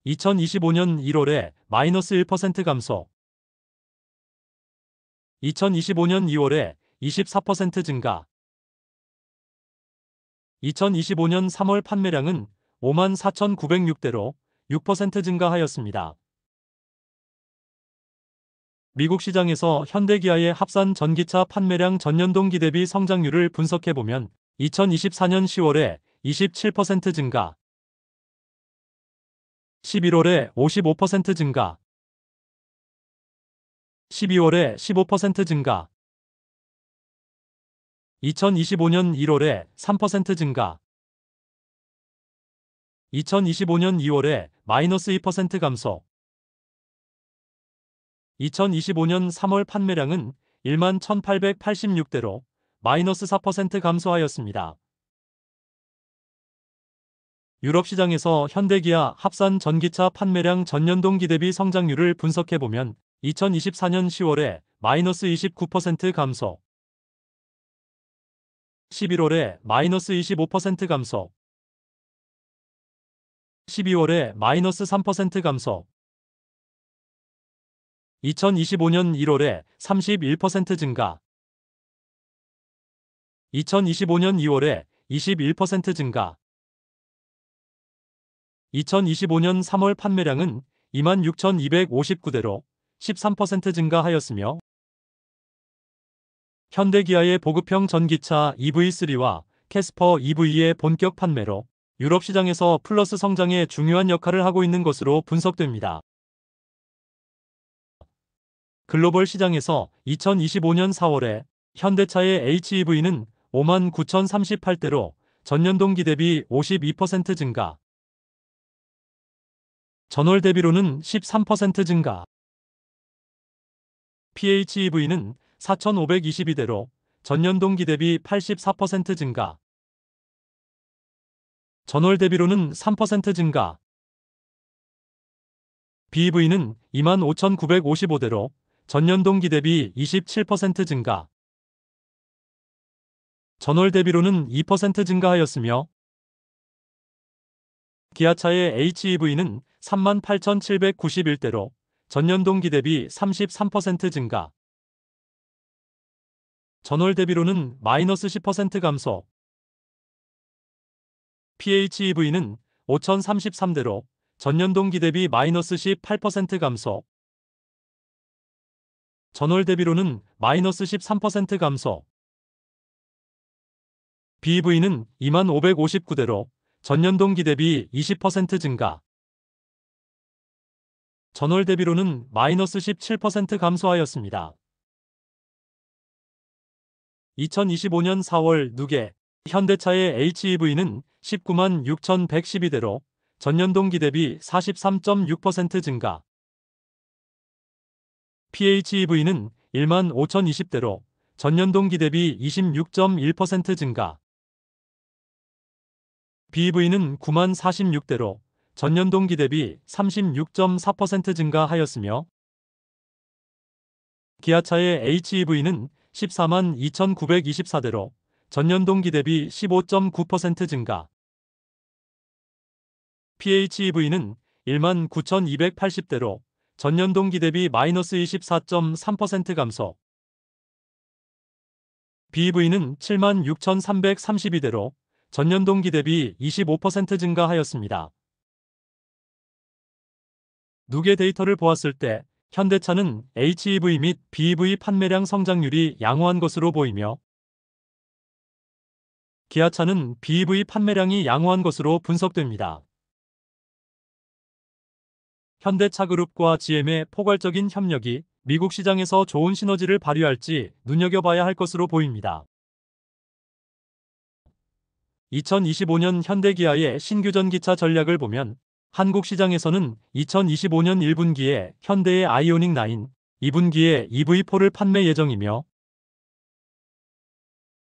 2025년 1월에 마이너스 1% 감소, 2025년 2월에 24% 증가, 2025년 3월 판매량은 54,906대로 6% 증가하였습니다. 미국 시장에서 현대기아의 합산 전기차 판매량 전년 동기 대비 성장률을 분석해보면 2024년 10월에 27% 증가, 11월에 55% 증가, 12월에 15% 증가, 2025년 1월에 3% 증가, 2025년 2월에 마이너스 2% 감소, 2025년 3월 판매량은 11,886대로 마이너스 4% 감소하였습니다. 유럽 시장에서 현대기아 합산 전기차 판매량 전년 동기 대비 성장률을 분석해보면 2024년 10월에 마이너스 29% 감소, 11월에 마이너스 25% 감소, 12월에 마이너스 3% 감소, 2025년 1월에 31% 증가, 2025년 2월에 21% 증가, 2025년 3월 판매량은 26,259대로 13% 증가하였으며 현대기아의 보급형 전기차 EV3와 캐스퍼 EV의 본격 판매로 유럽 시장에서 플러스 성장에 중요한 역할을 하고 있는 것으로 분석됩니다. 글로벌 시장에서 2025년 4월에 현대차의 HEV는 59,038대로 전년 동기 대비 52% 증가, 전월 대비로는 13% 증가, PHEV는 4,522대로 전년 동기 대비 84% 증가, 전월 대비로는 3% 증가, BEV는 25,955대로 전년 동기 대비 27% 증가, 전월 대비로는 2% 증가하였으며 기아차의 HEV는 38,791대로 전년 동기 대비 33% 증가, 전월 대비로는 마이너스 10% 감소, PHEV는 5,033대로 전년 동기 대비 마이너스 18% 감소, 전월 대비로는 마이너스 13% 감소, BEV는 25,559대로 전년 동기 대비 20% 증가, 전월 대비로는 마이너스 17% 감소하였습니다. 2025년 4월 누계 현대차의 HEV는 19만 6,112대로 전년 동기 대비 43.6% 증가, PHEV는 1만 5,020대로 전년 동기 대비 26.1% 증가, BEV는 9만 46대로 전년 동기 대비 36.4% 증가하였으며 기아차의 HEV는 14만 2,924대로 전년 동기 대비 15.9% 증가, PHEV는 19,280대로 전년 동기 대비 마이너스 24.3% 감소. BEV는 76,332대로 전년 동기 대비 25% 증가하였습니다. 누계 데이터를 보았을 때 현대차는 HEV 및 BEV 판매량 성장률이 양호한 것으로 보이며 기아차는 BEV 판매량이 양호한 것으로 분석됩니다. 현대차그룹과 GM의 포괄적인 협력이 미국 시장에서 좋은 시너지를 발휘할지 눈여겨봐야 할 것으로 보입니다. 2025년 현대기아의 신규 전기차 전략을 보면 한국 시장에서는 2025년 1분기에 현대의 아이오닉 9, 2분기에 EV4를 판매 예정이며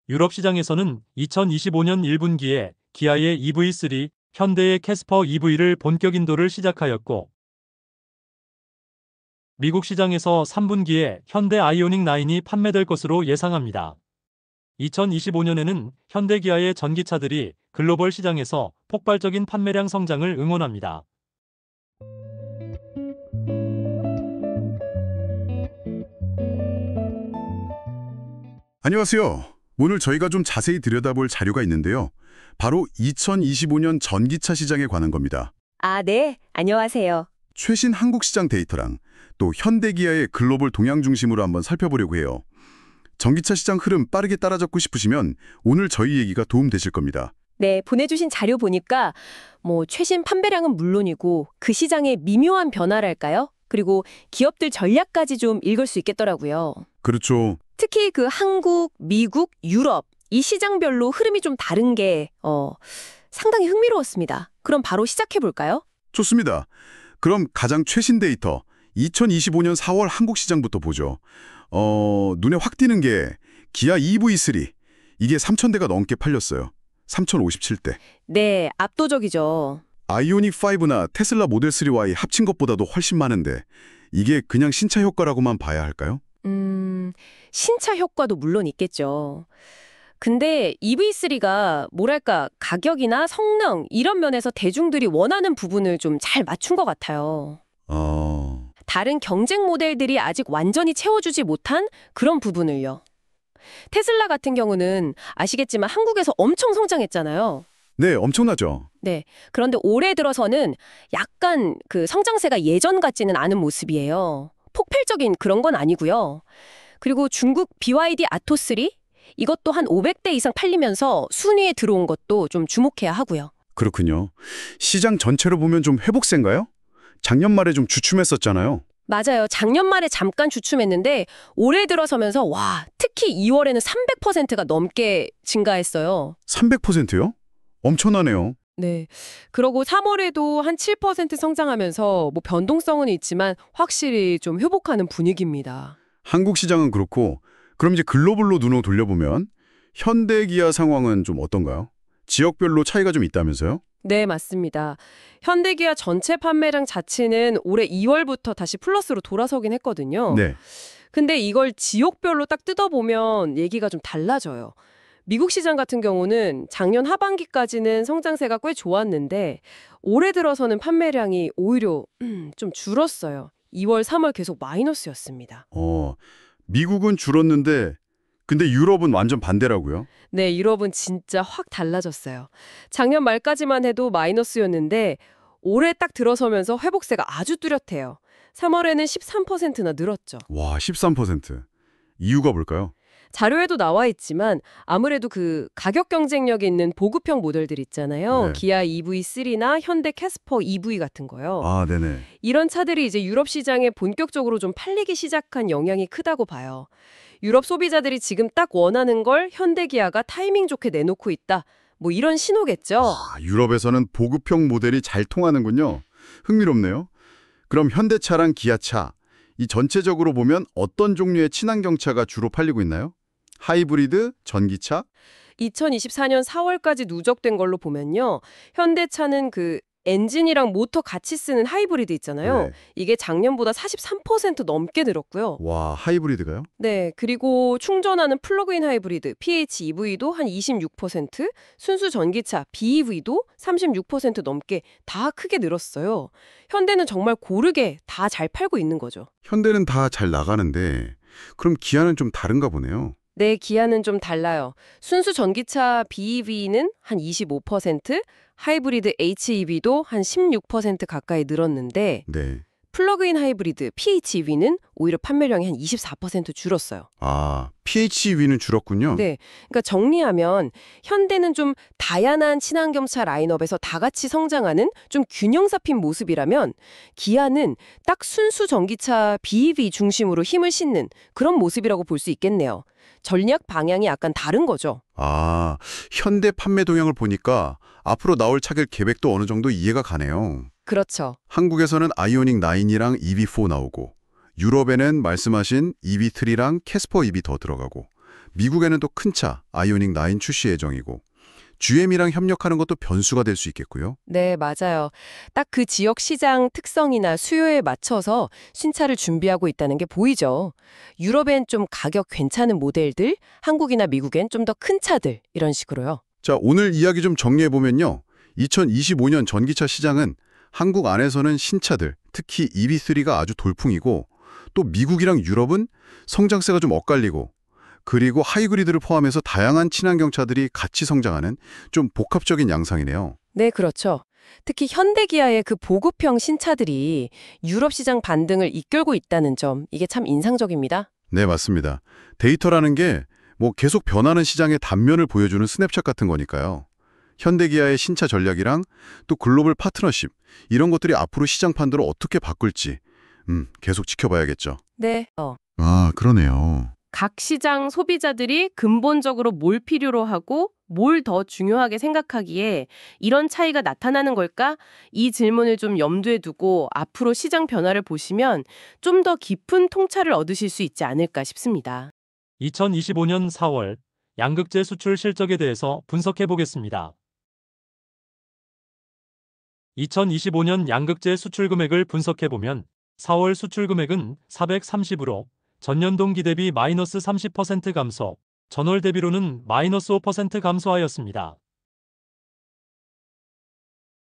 유럽 시장에서는 2025년 1분기에 기아의 EV3, 현대의 캐스퍼 EV를 본격 인도를 시작하였고 미국 시장에서 3분기에 현대 아이오닉 9이 판매될 것으로 예상합니다. 2025년에는 현대기아의 전기차들이 글로벌 시장에서 폭발적인 판매량 성장을 응원합니다. 안녕하세요. 오늘 저희가 좀 자세히 들여다볼 자료가 있는데요. 바로 2025년 전기차 시장에 관한 겁니다. 아, 네. 안녕하세요. 최신 한국 시장 데이터랑 또 현대기아의 글로벌 동향 중심으로 한번 살펴보려고 해요. 전기차 시장 흐름 빠르게 따라잡고 싶으시면 오늘 저희 얘기가 도움되실 겁니다. 네, 보내주신 자료 보니까 최신 판매량은 물론이고 그 시장의 미묘한 변화랄까요? 그리고 기업들 전략까지 좀 읽을 수 있겠더라고요. 그렇죠. 특히 그 한국, 미국, 유럽 이 시장별로 흐름이 좀 다른 게 상당히 흥미로웠습니다. 그럼 바로 시작해 볼까요? 좋습니다. 그럼 가장 최신 데이터 2025년 4월 한국 시장부터 보죠. 눈에 확 띄는 게 기아 EV3. 이게 3,000대가 넘게 팔렸어요. 3,057대. 네, 압도적이죠. 아이오닉 5나 테슬라 모델 3Y 합친 것보다도 훨씬 많은데 이게 그냥 신차 효과라고만 봐야 할까요? 신차 효과도 물론 있겠죠. 근데 EV3가 가격이나 성능 이런 면에서 대중들이 원하는 부분을 좀 잘 맞춘 것 같아요. 다른 경쟁 모델들이 아직 완전히 채워주지 못한 그런 부분을요. 테슬라 같은 경우는 아시겠지만 한국에서 엄청 성장했잖아요. 네, 엄청나죠. 네. 그런데 올해 들어서는 약간 그 성장세가 예전 같지는 않은 모습이에요. 폭발적인 그런 건 아니고요. 그리고 중국 BYD 아토3 이것도 한 500대 이상 팔리면서 순위에 들어온 것도 좀 주목해야 하고요. 그렇군요. 시장 전체로 보면 좀 회복세인가요? 작년 말에 좀 주춤했었잖아요. 맞아요. 작년 말에 잠깐 주춤했는데 올해 들어서면서 특히 2월에는 300%가 넘게 증가했어요. 300%요? 엄청나네요. 네. 그러고 3월에도 한 7% 성장하면서 변동성은 있지만 확실히 좀 회복하는 분위기입니다. 한국 시장은 그렇고 그럼 이제 글로벌로 눈을 돌려보면 현대기아 상황은 좀 어떤가요? 지역별로 차이가 좀 있다면서요? 네, 맞습니다. 현대기아 전체 판매량 자체는 올해 2월부터 다시 플러스로 돌아서긴 했거든요. 네. 근데 이걸 지역별로 딱 뜯어보면 얘기가 좀 달라져요. 미국 시장 같은 경우는 작년 하반기까지는 성장세가 꽤 좋았는데 올해 들어서는 판매량이 오히려 좀 줄었어요. 2월, 3월 계속 마이너스였습니다. 미국은 줄었는데 근데 유럽은 완전 반대라고요? 네, 유럽은 진짜 확 달라졌어요. 작년 말까지만 해도 마이너스였는데 올해 딱 들어서면서 회복세가 아주 뚜렷해요. 3월에는 13%나 늘었죠. 와, 13%. 이유가 뭘까요? 자료에도 나와 있지만 아무래도 그 가격 경쟁력이 있는 보급형 모델들 있잖아요. 네. 기아 EV3나 현대 캐스퍼 EV 같은 거요. 아, 네네. 이런 차들이 이제 유럽 시장에 본격적으로 좀 팔리기 시작한 영향이 크다고 봐요. 유럽 소비자들이 지금 딱 원하는 걸 현대기아가 타이밍 좋게 내놓고 있다. 이런 신호겠죠. 유럽에서는 보급형 모델이 잘 통하는군요. 흥미롭네요. 그럼 현대차랑 기아차, 이 전체적으로 보면 어떤 종류의 친환경차가 주로 팔리고 있나요? 하이브리드, 전기차? 2024년 4월까지 누적된 걸로 보면요. 현대차는 그 엔진이랑 모터 같이 쓰는 하이브리드 있잖아요. 네. 이게 작년보다 43% 넘게 늘었고요. 와, 하이브리드가요? 네, 그리고 충전하는 플러그인 하이브리드 PHEV도 한 26%, 순수 전기차 BEV도 36% 넘게 다 크게 늘었어요. 현대는 정말 고르게 다 잘 팔고 있는 거죠. 현대는 다 잘 나가는데 그럼 기아는 좀 다른가 보네요. 네, 기아는 좀 달라요. 순수 전기차 BEV는 한 25%, 하이브리드 HEV도 한 16% 가까이 늘었는데 네. 플러그인 하이브리드 PHEV는 오히려 판매량이 한 24% 줄었어요. 아, PHEV는 줄었군요. 네, 그러니까 정리하면 현대는 좀 다양한 친환경차 라인업에서 다 같이 성장하는 좀 균형 잡힌 모습이라면 기아는 딱 순수 전기차 BEV 중심으로 힘을 싣는 그런 모습이라고 볼 수 있겠네요. 전략 방향이 약간 다른 거죠. 아, 현대 판매 동향을 보니까 앞으로 나올 차길 계획도 어느 정도 이해가 가네요. 그렇죠. 한국에서는 아이오닉 9이랑 EV4 나오고 유럽에는 말씀하신 EV3랑 캐스퍼 EV 더 들어가고 미국에는 또 큰 차 아이오닉 9 출시 예정이고 GM이랑 협력하는 것도 변수가 될 수 있겠고요. 네, 맞아요. 딱 그 지역 시장 특성이나 수요에 맞춰서 신차를 준비하고 있다는 게 보이죠. 유럽엔 좀 가격 괜찮은 모델들, 한국이나 미국엔 좀 더 큰 차들, 이런 식으로요. 자, 오늘 이야기 좀 정리해보면요. 2025년 전기차 시장은 한국 안에서는 신차들, 특히 EV3가 아주 돌풍이고 또 미국이랑 유럽은 성장세가 좀 엇갈리고 그리고 하이브리드를 포함해서 다양한 친환경차들이 같이 성장하는 좀 복합적인 양상이네요. 네, 그렇죠. 특히 현대기아의 그 보급형 신차들이 유럽 시장 반등을 이끌고 있다는 점, 이게 참 인상적입니다. 네, 맞습니다. 데이터라는 게 뭐 계속 변하는 시장의 단면을 보여주는 스냅샷 같은 거니까요. 현대기아의 신차 전략이랑 또 글로벌 파트너십, 이런 것들이 앞으로 시장 판도를 어떻게 바꿀지 계속 지켜봐야겠죠. 네. 아, 그러네요. 각 시장 소비자들이 근본적으로 뭘 필요로 하고 뭘 더 중요하게 생각하기에 이런 차이가 나타나는 걸까? 이 질문을 좀 염두에 두고 앞으로 시장 변화를 보시면 좀 더 깊은 통찰을 얻으실 수 있지 않을까 싶습니다. 2025년 4월 양극재 수출 실적에 대해서 분석해 보겠습니다. 2025년 양극재 수출 금액을 분석해 보면 4월 수출 금액은 430으로 전년 동기 대비 마이너스 30% 감소, 전월 대비로는 마이너스 5% 감소하였습니다.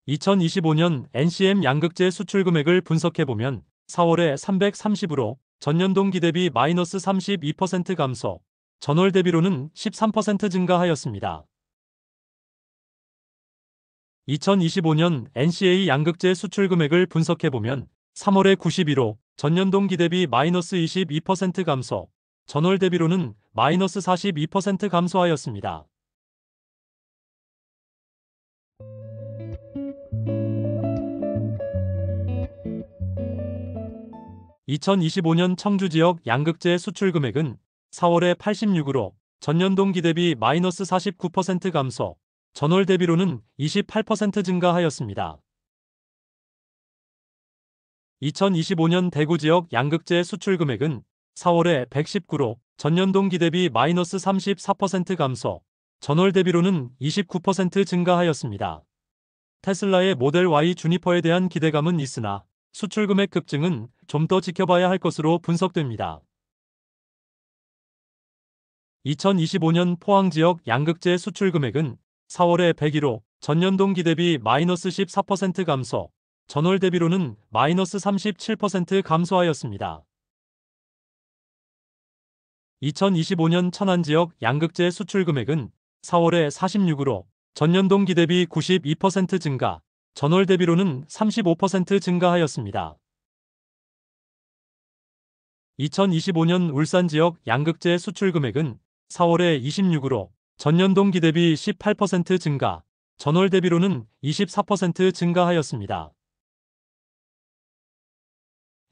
2025년 NCM 양극재 수출 금액을 분석해 보면 4월에 330으로 전년 동기 대비 마이너스 32% 감소, 전월 대비로는 13% 증가하였습니다. 2025년 NCA 양극재 수출 금액을 분석해 보면 3월에 92로 전년 동기 대비 마이너스 22% 감소, 전월 대비로는 마이너스 42% 감소하였습니다. (2025년) 청주 지역 양극재 수출 금액은 4월에 86으로 전년 동기 대비 마이너스 49% 감소, 전월 대비로는 28% 증가하였습니다. 2025년 대구 지역 양극재 수출 금액은 4월에 119로 전년 동기 대비 마이너스 34% 감소, 전월 대비로는 29% 증가하였습니다. 테슬라의 모델 Y 주니퍼에 대한 기대감은 있으나 수출 금액 급증은 좀 더 지켜봐야 할 것으로 분석됩니다. 2025년 포항 지역 양극재 수출 금액은 4월에 101로 전년 동기 대비 마이너스 14% 감소, 전월 대비로는 마이너스 37% 감소하였습니다. 2025년 천안 지역 양극재 수출 금액은 4월에 46으로 전년 동기 대비 92% 증가, 전월 대비로는 35% 증가하였습니다. 2025년 울산 지역 양극재 수출 금액은 4월에 26으로 전년 동기 대비 18% 증가, 전월 대비로는 24% 증가하였습니다.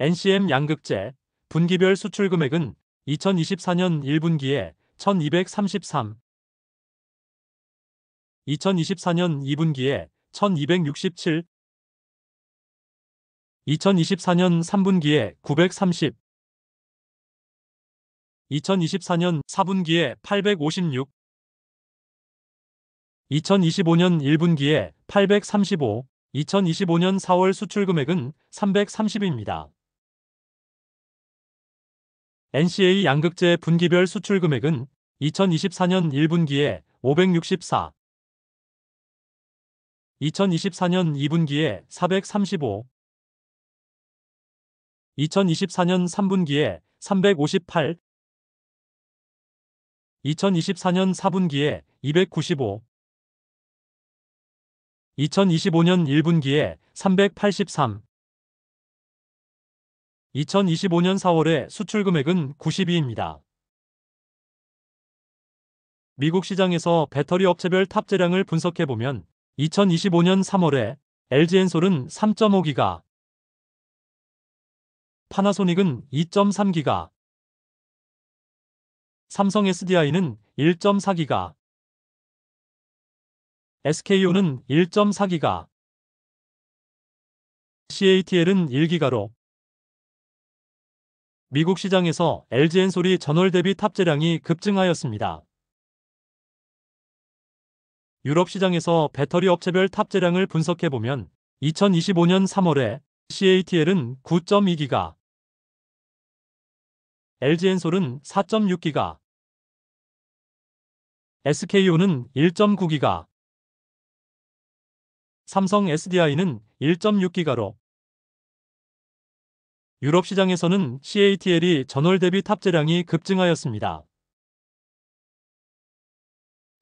NCM 양극재 분기별 수출 금액은 2024년 1분기에 1233, 2024년 2분기에 1267, 2024년 3분기에 930, 2024년 4분기에 856, 2025년 1분기에 835, 2025년 4월 수출 금액은 330입니다. NCA 양극재 분기별 수출 금액은 2024년 1분기에 564, 2024년 2분기에 435, 2024년 3분기에 358, 2024년 4분기에 295, 2025년 1분기에 383, 2025년 4월에 수출 금액은 92입니다. 미국 시장에서 배터리 업체별 탑재량을 분석해보면 2025년 3월에 LG엔솔은 3.5기가, 파나소닉은 2.3기가, 삼성 SDI는 1.4기가, SKO는 1.4기가, CATL은 1기가로 미국 시장에서 LG엔솔이 전월 대비 탑재량이 급증하였습니다. 유럽 시장에서 배터리 업체별 탑재량을 분석해보면 2025년 3월에 CATL은 9.2기가, LG엔솔은 4.6기가, SKO는 1.9기가, 삼성 SDI는 1.6기가로 유럽 시장에서는 CATL이 전월 대비 탑재량이 급증하였습니다.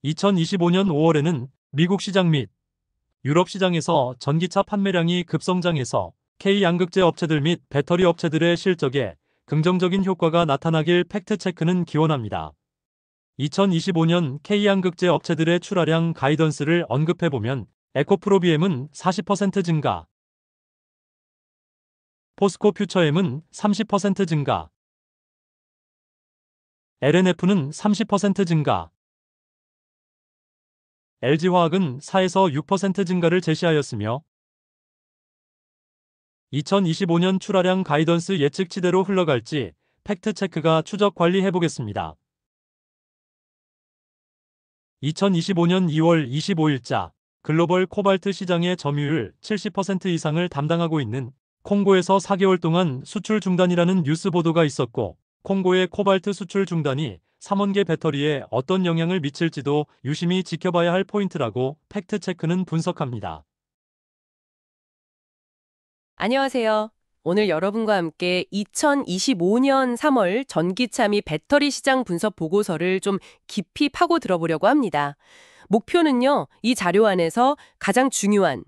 2025년 5월에는 미국 시장 및 유럽 시장에서 전기차 판매량이 급성장해서 K양극재 업체들 및 배터리 업체들의 실적에 긍정적인 효과가 나타나길 팩트체크는 기원합니다. 2025년 K양극재 업체들의 출하량 가이던스를 언급해보면 에코프로비엠은 40% 증가, 포스코 퓨처엠은 30% 증가, LNF는 30% 증가, LG화학은 4에서 6% 증가를 제시하였으며 2025년 출하량 가이던스 예측치대로 흘러갈지 팩트체크가 추적 관리해보겠습니다. 2025년 2월 25일자 글로벌 코발트 시장의 점유율 70% 이상을 담당하고 있는 콩고에서 4개월 동안 수출 중단이라는 뉴스 보도가 있었고, 콩고의 코발트 수출 중단이 삼원계 배터리에 어떤 영향을 미칠지도 유심히 지켜봐야 할 포인트라고 팩트체크는 분석합니다. 안녕하세요. 오늘 여러분과 함께 2025년 3월 전기차 및 배터리 시장 분석 보고서를 좀 깊이 파고 들어보려고 합니다. 목표는요, 이 자료 안에서 가장 중요한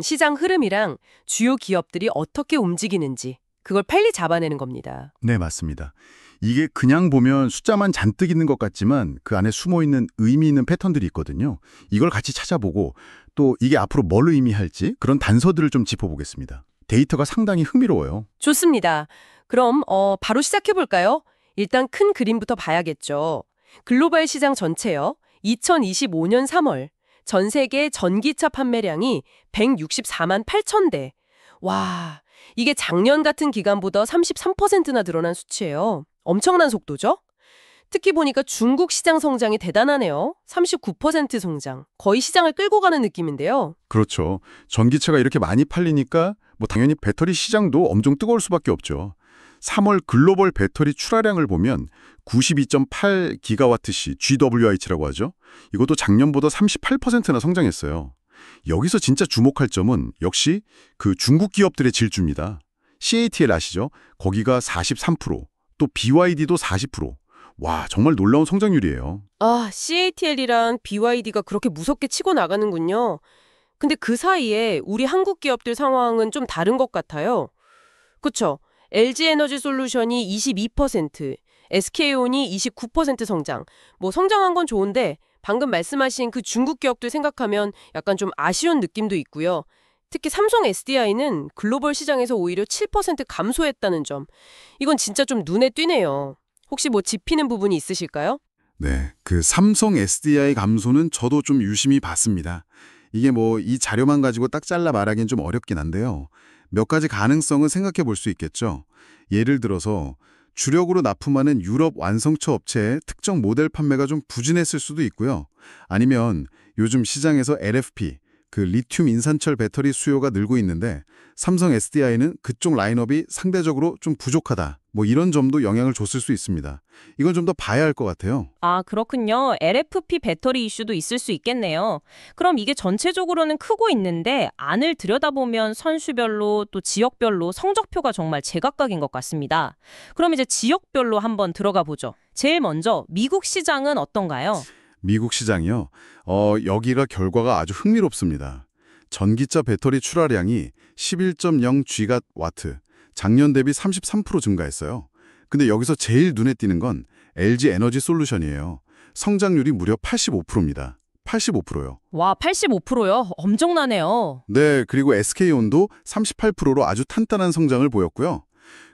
시장 흐름이랑 주요 기업들이 어떻게 움직이는지 그걸 빨리 잡아내는 겁니다. 네, 맞습니다. 이게 그냥 보면 숫자만 잔뜩 있는 것 같지만 그 안에 숨어있는 의미 있는 패턴들이 있거든요. 이걸 같이 찾아보고 또 이게 앞으로 뭘 의미할지 그런 단서들을 좀 짚어보겠습니다. 데이터가 상당히 흥미로워요. 좋습니다. 그럼 바로 시작해볼까요? 일단 큰 그림부터 봐야겠죠. 글로벌 시장 전체요. 2025년 3월 전 세계 전기차 판매량이 164만 8천 대. 와, 이게 작년 같은 기간보다 33%나 늘어난 수치예요. 엄청난 속도죠? 특히 보니까 중국 시장 성장이 대단하네요. 39% 성장. 거의 시장을 끌고 가는 느낌인데요. 그렇죠. 전기차가 이렇게 많이 팔리니까 당연히 배터리 시장도 엄청 뜨거울 수밖에 없죠. 3월 글로벌 배터리 출하량을 보면 92.8기가와트시 GWh라고 하죠. 이것도 작년보다 38%나 성장했어요. 여기서 진짜 주목할 점은 역시 그 중국 기업들의 질주입니다. CATL 아시죠? 거기가 43%, 또 BYD도 40%. 와, 정말 놀라운 성장률이에요. 아, CATL이랑 BYD가 그렇게 무섭게 치고 나가는군요. 근데 그 사이에 우리 한국 기업들 상황은 좀 다른 것 같아요. 그쵸? LG에너지솔루션이 22%, SK온이 29% 성장. 성장한 건 좋은데 방금 말씀하신 그 중국 기업들 생각하면 약간 좀 아쉬운 느낌도 있고요. 특히 삼성 SDI는 글로벌 시장에서 오히려 7% 감소했다는 점. 이건 진짜 좀 눈에 띄네요. 혹시 짚히는 부분이 있으실까요? 네, 그 삼성 SDI 감소는 저도 좀 유심히 봤습니다. 이게 이 자료만 가지고 딱 잘라 말하기는 좀 어렵긴 한데요. 몇 가지 가능성은 생각해 볼 수 있겠죠. 예를 들어서 주력으로 납품하는 유럽 완성차 업체의 특정 모델 판매가 좀 부진했을 수도 있고요. 아니면 요즘 시장에서 LFP, 그 리튬 인산철 배터리 수요가 늘고 있는데 삼성 SDI는 그쪽 라인업이 상대적으로 좀 부족하다. 뭐 이런 점도 영향을 줬을 수 있습니다. 이건 좀 더 봐야 할 것 같아요. 아, 그렇군요. LFP 배터리 이슈도 있을 수 있겠네요. 그럼 이게 전체적으로는 크고 있는데 안을 들여다보면 선수별로 또 지역별로 성적표가 정말 제각각인 것 같습니다. 그럼 이제 지역별로 한번 들어가 보죠. 제일 먼저 미국 시장은 어떤가요? 미국 시장이요. 여기가 결과가 아주 흥미롭습니다. 전기차 배터리 출하량이 11.0GW, 작년 대비 33% 증가했어요. 근데 여기서 제일 눈에 띄는 건 LG 에너지 솔루션이에요. 성장률이 무려 85%입니다. 85%요. 와, 85%요? 엄청나네요. 네, 그리고 SK온도 38%로 아주 탄탄한 성장을 보였고요.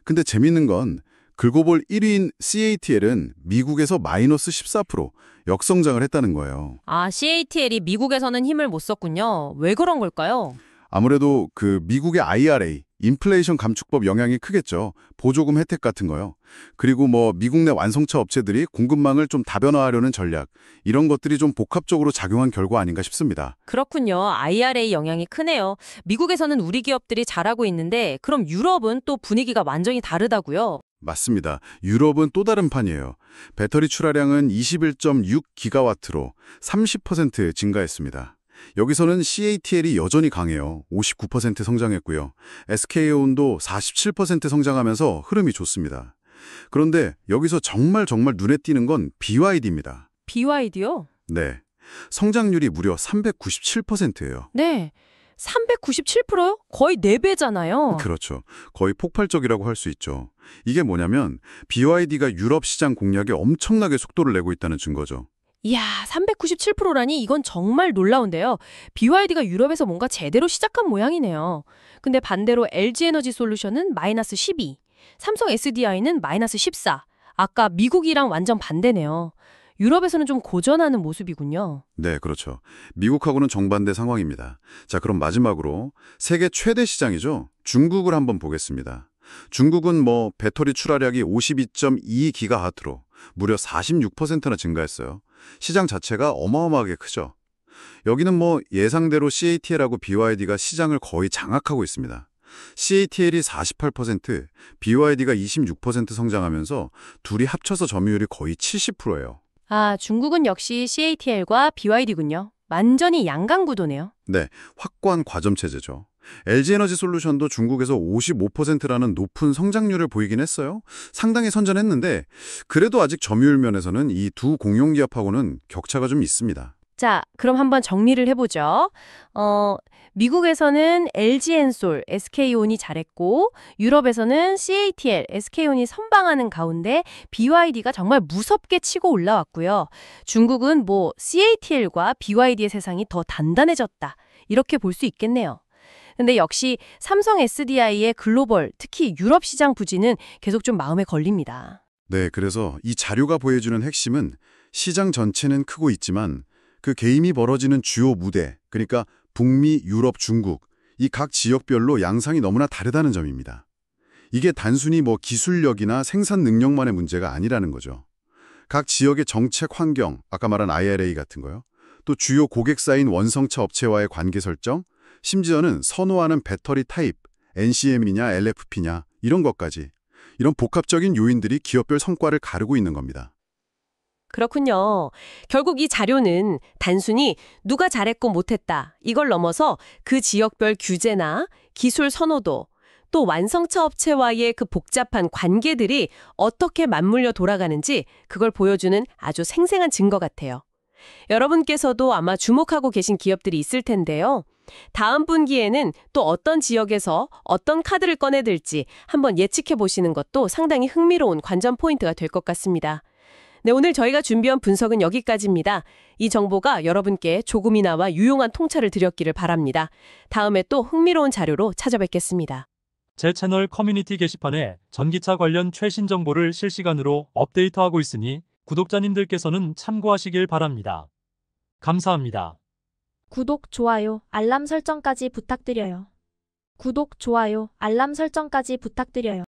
근데 재밌는 건 글로벌 1위인 CATL은 미국에서 마이너스 14%, 역성장을 했다는 거예요. 아, CATL이 미국에서는 힘을 못 썼군요. 왜 그런 걸까요? 아무래도 그 미국의 IRA, 인플레이션 감축법 영향이 크겠죠. 보조금 혜택 같은 거요. 그리고 뭐 미국 내 완성차 업체들이 공급망을 좀 다변화하려는 전략, 이런 것들이 좀 복합적으로 작용한 결과 아닌가 싶습니다. 그렇군요. IRA 영향이 크네요. 미국에서는 우리 기업들이 잘하고 있는데 그럼 유럽은 또 분위기가 완전히 다르다고요? 맞습니다. 유럽은 또 다른 판이에요. 배터리 출하량은 21.6GW로 30% 증가했습니다. 여기서는 CATL이 여전히 강해요. 59% 성장했고요. SK온도 47% 성장하면서 흐름이 좋습니다. 그런데 여기서 정말 눈에 띄는 건 BYD입니다. BYD요? 네. 성장률이 무려 397%예요. 네. 397%요? 거의 4배잖아요. 그렇죠. 거의 폭발적이라고 할 수 있죠. 이게 뭐냐면 BYD가 유럽 시장 공략에 엄청나게 속도를 내고 있다는 증거죠. 이야, 397%라니 이건 정말 놀라운데요. BYD가 유럽에서 뭔가 제대로 시작한 모양이네요. 근데 반대로 LG에너지 솔루션은 마이너스 12, 삼성 SDI는 마이너스 14. 아까 미국이랑 완전 반대네요. 유럽에서는 좀 고전하는 모습이군요. 네, 그렇죠. 미국하고는 정반대 상황입니다. 자, 그럼 마지막으로 세계 최대 시장이죠. 중국을 한번 보겠습니다. 중국은 뭐 배터리 출하량이 52.2GW로 무려 46%나 증가했어요. 시장 자체가 어마어마하게 크죠. 여기는 뭐 예상대로 CATL하고 BYD가 시장을 거의 장악하고 있습니다. CATL이 48%, BYD가 26% 성장하면서 둘이 합쳐서 점유율이 거의 70%예요. 아, 중국은 역시 CATL과 BYD군요. 완전히 양강구도네요. 네, 확고한 과점체제죠. LG에너지 솔루션도 중국에서 55%라는 높은 성장률을 보이긴 했어요. 상당히 선전했는데 그래도 아직 점유율 면에서는 이 두 공용기업하고는 격차가 좀 있습니다. 자, 그럼 한번 정리를 해보죠. 미국에서는 LG엔솔, SK온이 잘했고 유럽에서는 CATL, SK온이 선방하는 가운데 BYD가 정말 무섭게 치고 올라왔고요. 중국은 뭐 CATL과 BYD의 세상이 더 단단해졌다. 이렇게 볼 수 있겠네요. 근데 역시 삼성 SDI의 글로벌, 특히 유럽 시장 부진은 계속 좀 마음에 걸립니다. 네, 그래서 이 자료가 보여주는 핵심은 시장 전체는 크고 있지만 그 게임이 벌어지는 주요 무대, 그러니까 북미, 유럽, 중국, 이 각 지역별로 양상이 너무나 다르다는 점입니다. 이게 단순히 뭐 기술력이나 생산 능력만의 문제가 아니라는 거죠. 각 지역의 정책 환경, 아까 말한 IRA 같은 거요. 또 주요 고객사인 원성차 업체와의 관계 설정, 심지어는 선호하는 배터리 타입, NCM이냐 LFP냐 이런 것까지. 이런 복합적인 요인들이 기업별 성과를 가르고 있는 겁니다. 그렇군요. 결국 이 자료는 단순히 누가 잘했고 못했다 이걸 넘어서 그 지역별 규제나 기술 선호도 또 완성차 업체와의 그 복잡한 관계들이 어떻게 맞물려 돌아가는지 그걸 보여주는 아주 생생한 증거 같아요. 여러분께서도 아마 주목하고 계신 기업들이 있을 텐데요. 다음 분기에는 또 어떤 지역에서 어떤 카드를 꺼내들지 한번 예측해 보시는 것도 상당히 흥미로운 관전 포인트가 될 것 같습니다. 네, 오늘 저희가 준비한 분석은 여기까지입니다. 이 정보가 여러분께 조금이나마 유용한 통찰을 드렸기를 바랍니다. 다음에 또 흥미로운 자료로 찾아뵙겠습니다. 제 채널 커뮤니티 게시판에 전기차 관련 최신 정보를 실시간으로 업데이트하고 있으니 구독자님들께서는 참고하시길 바랍니다. 감사합니다. 구독, 좋아요, 알람 설정까지 부탁드려요. 구독, 좋아요, 알람 설정까지 부탁드려요.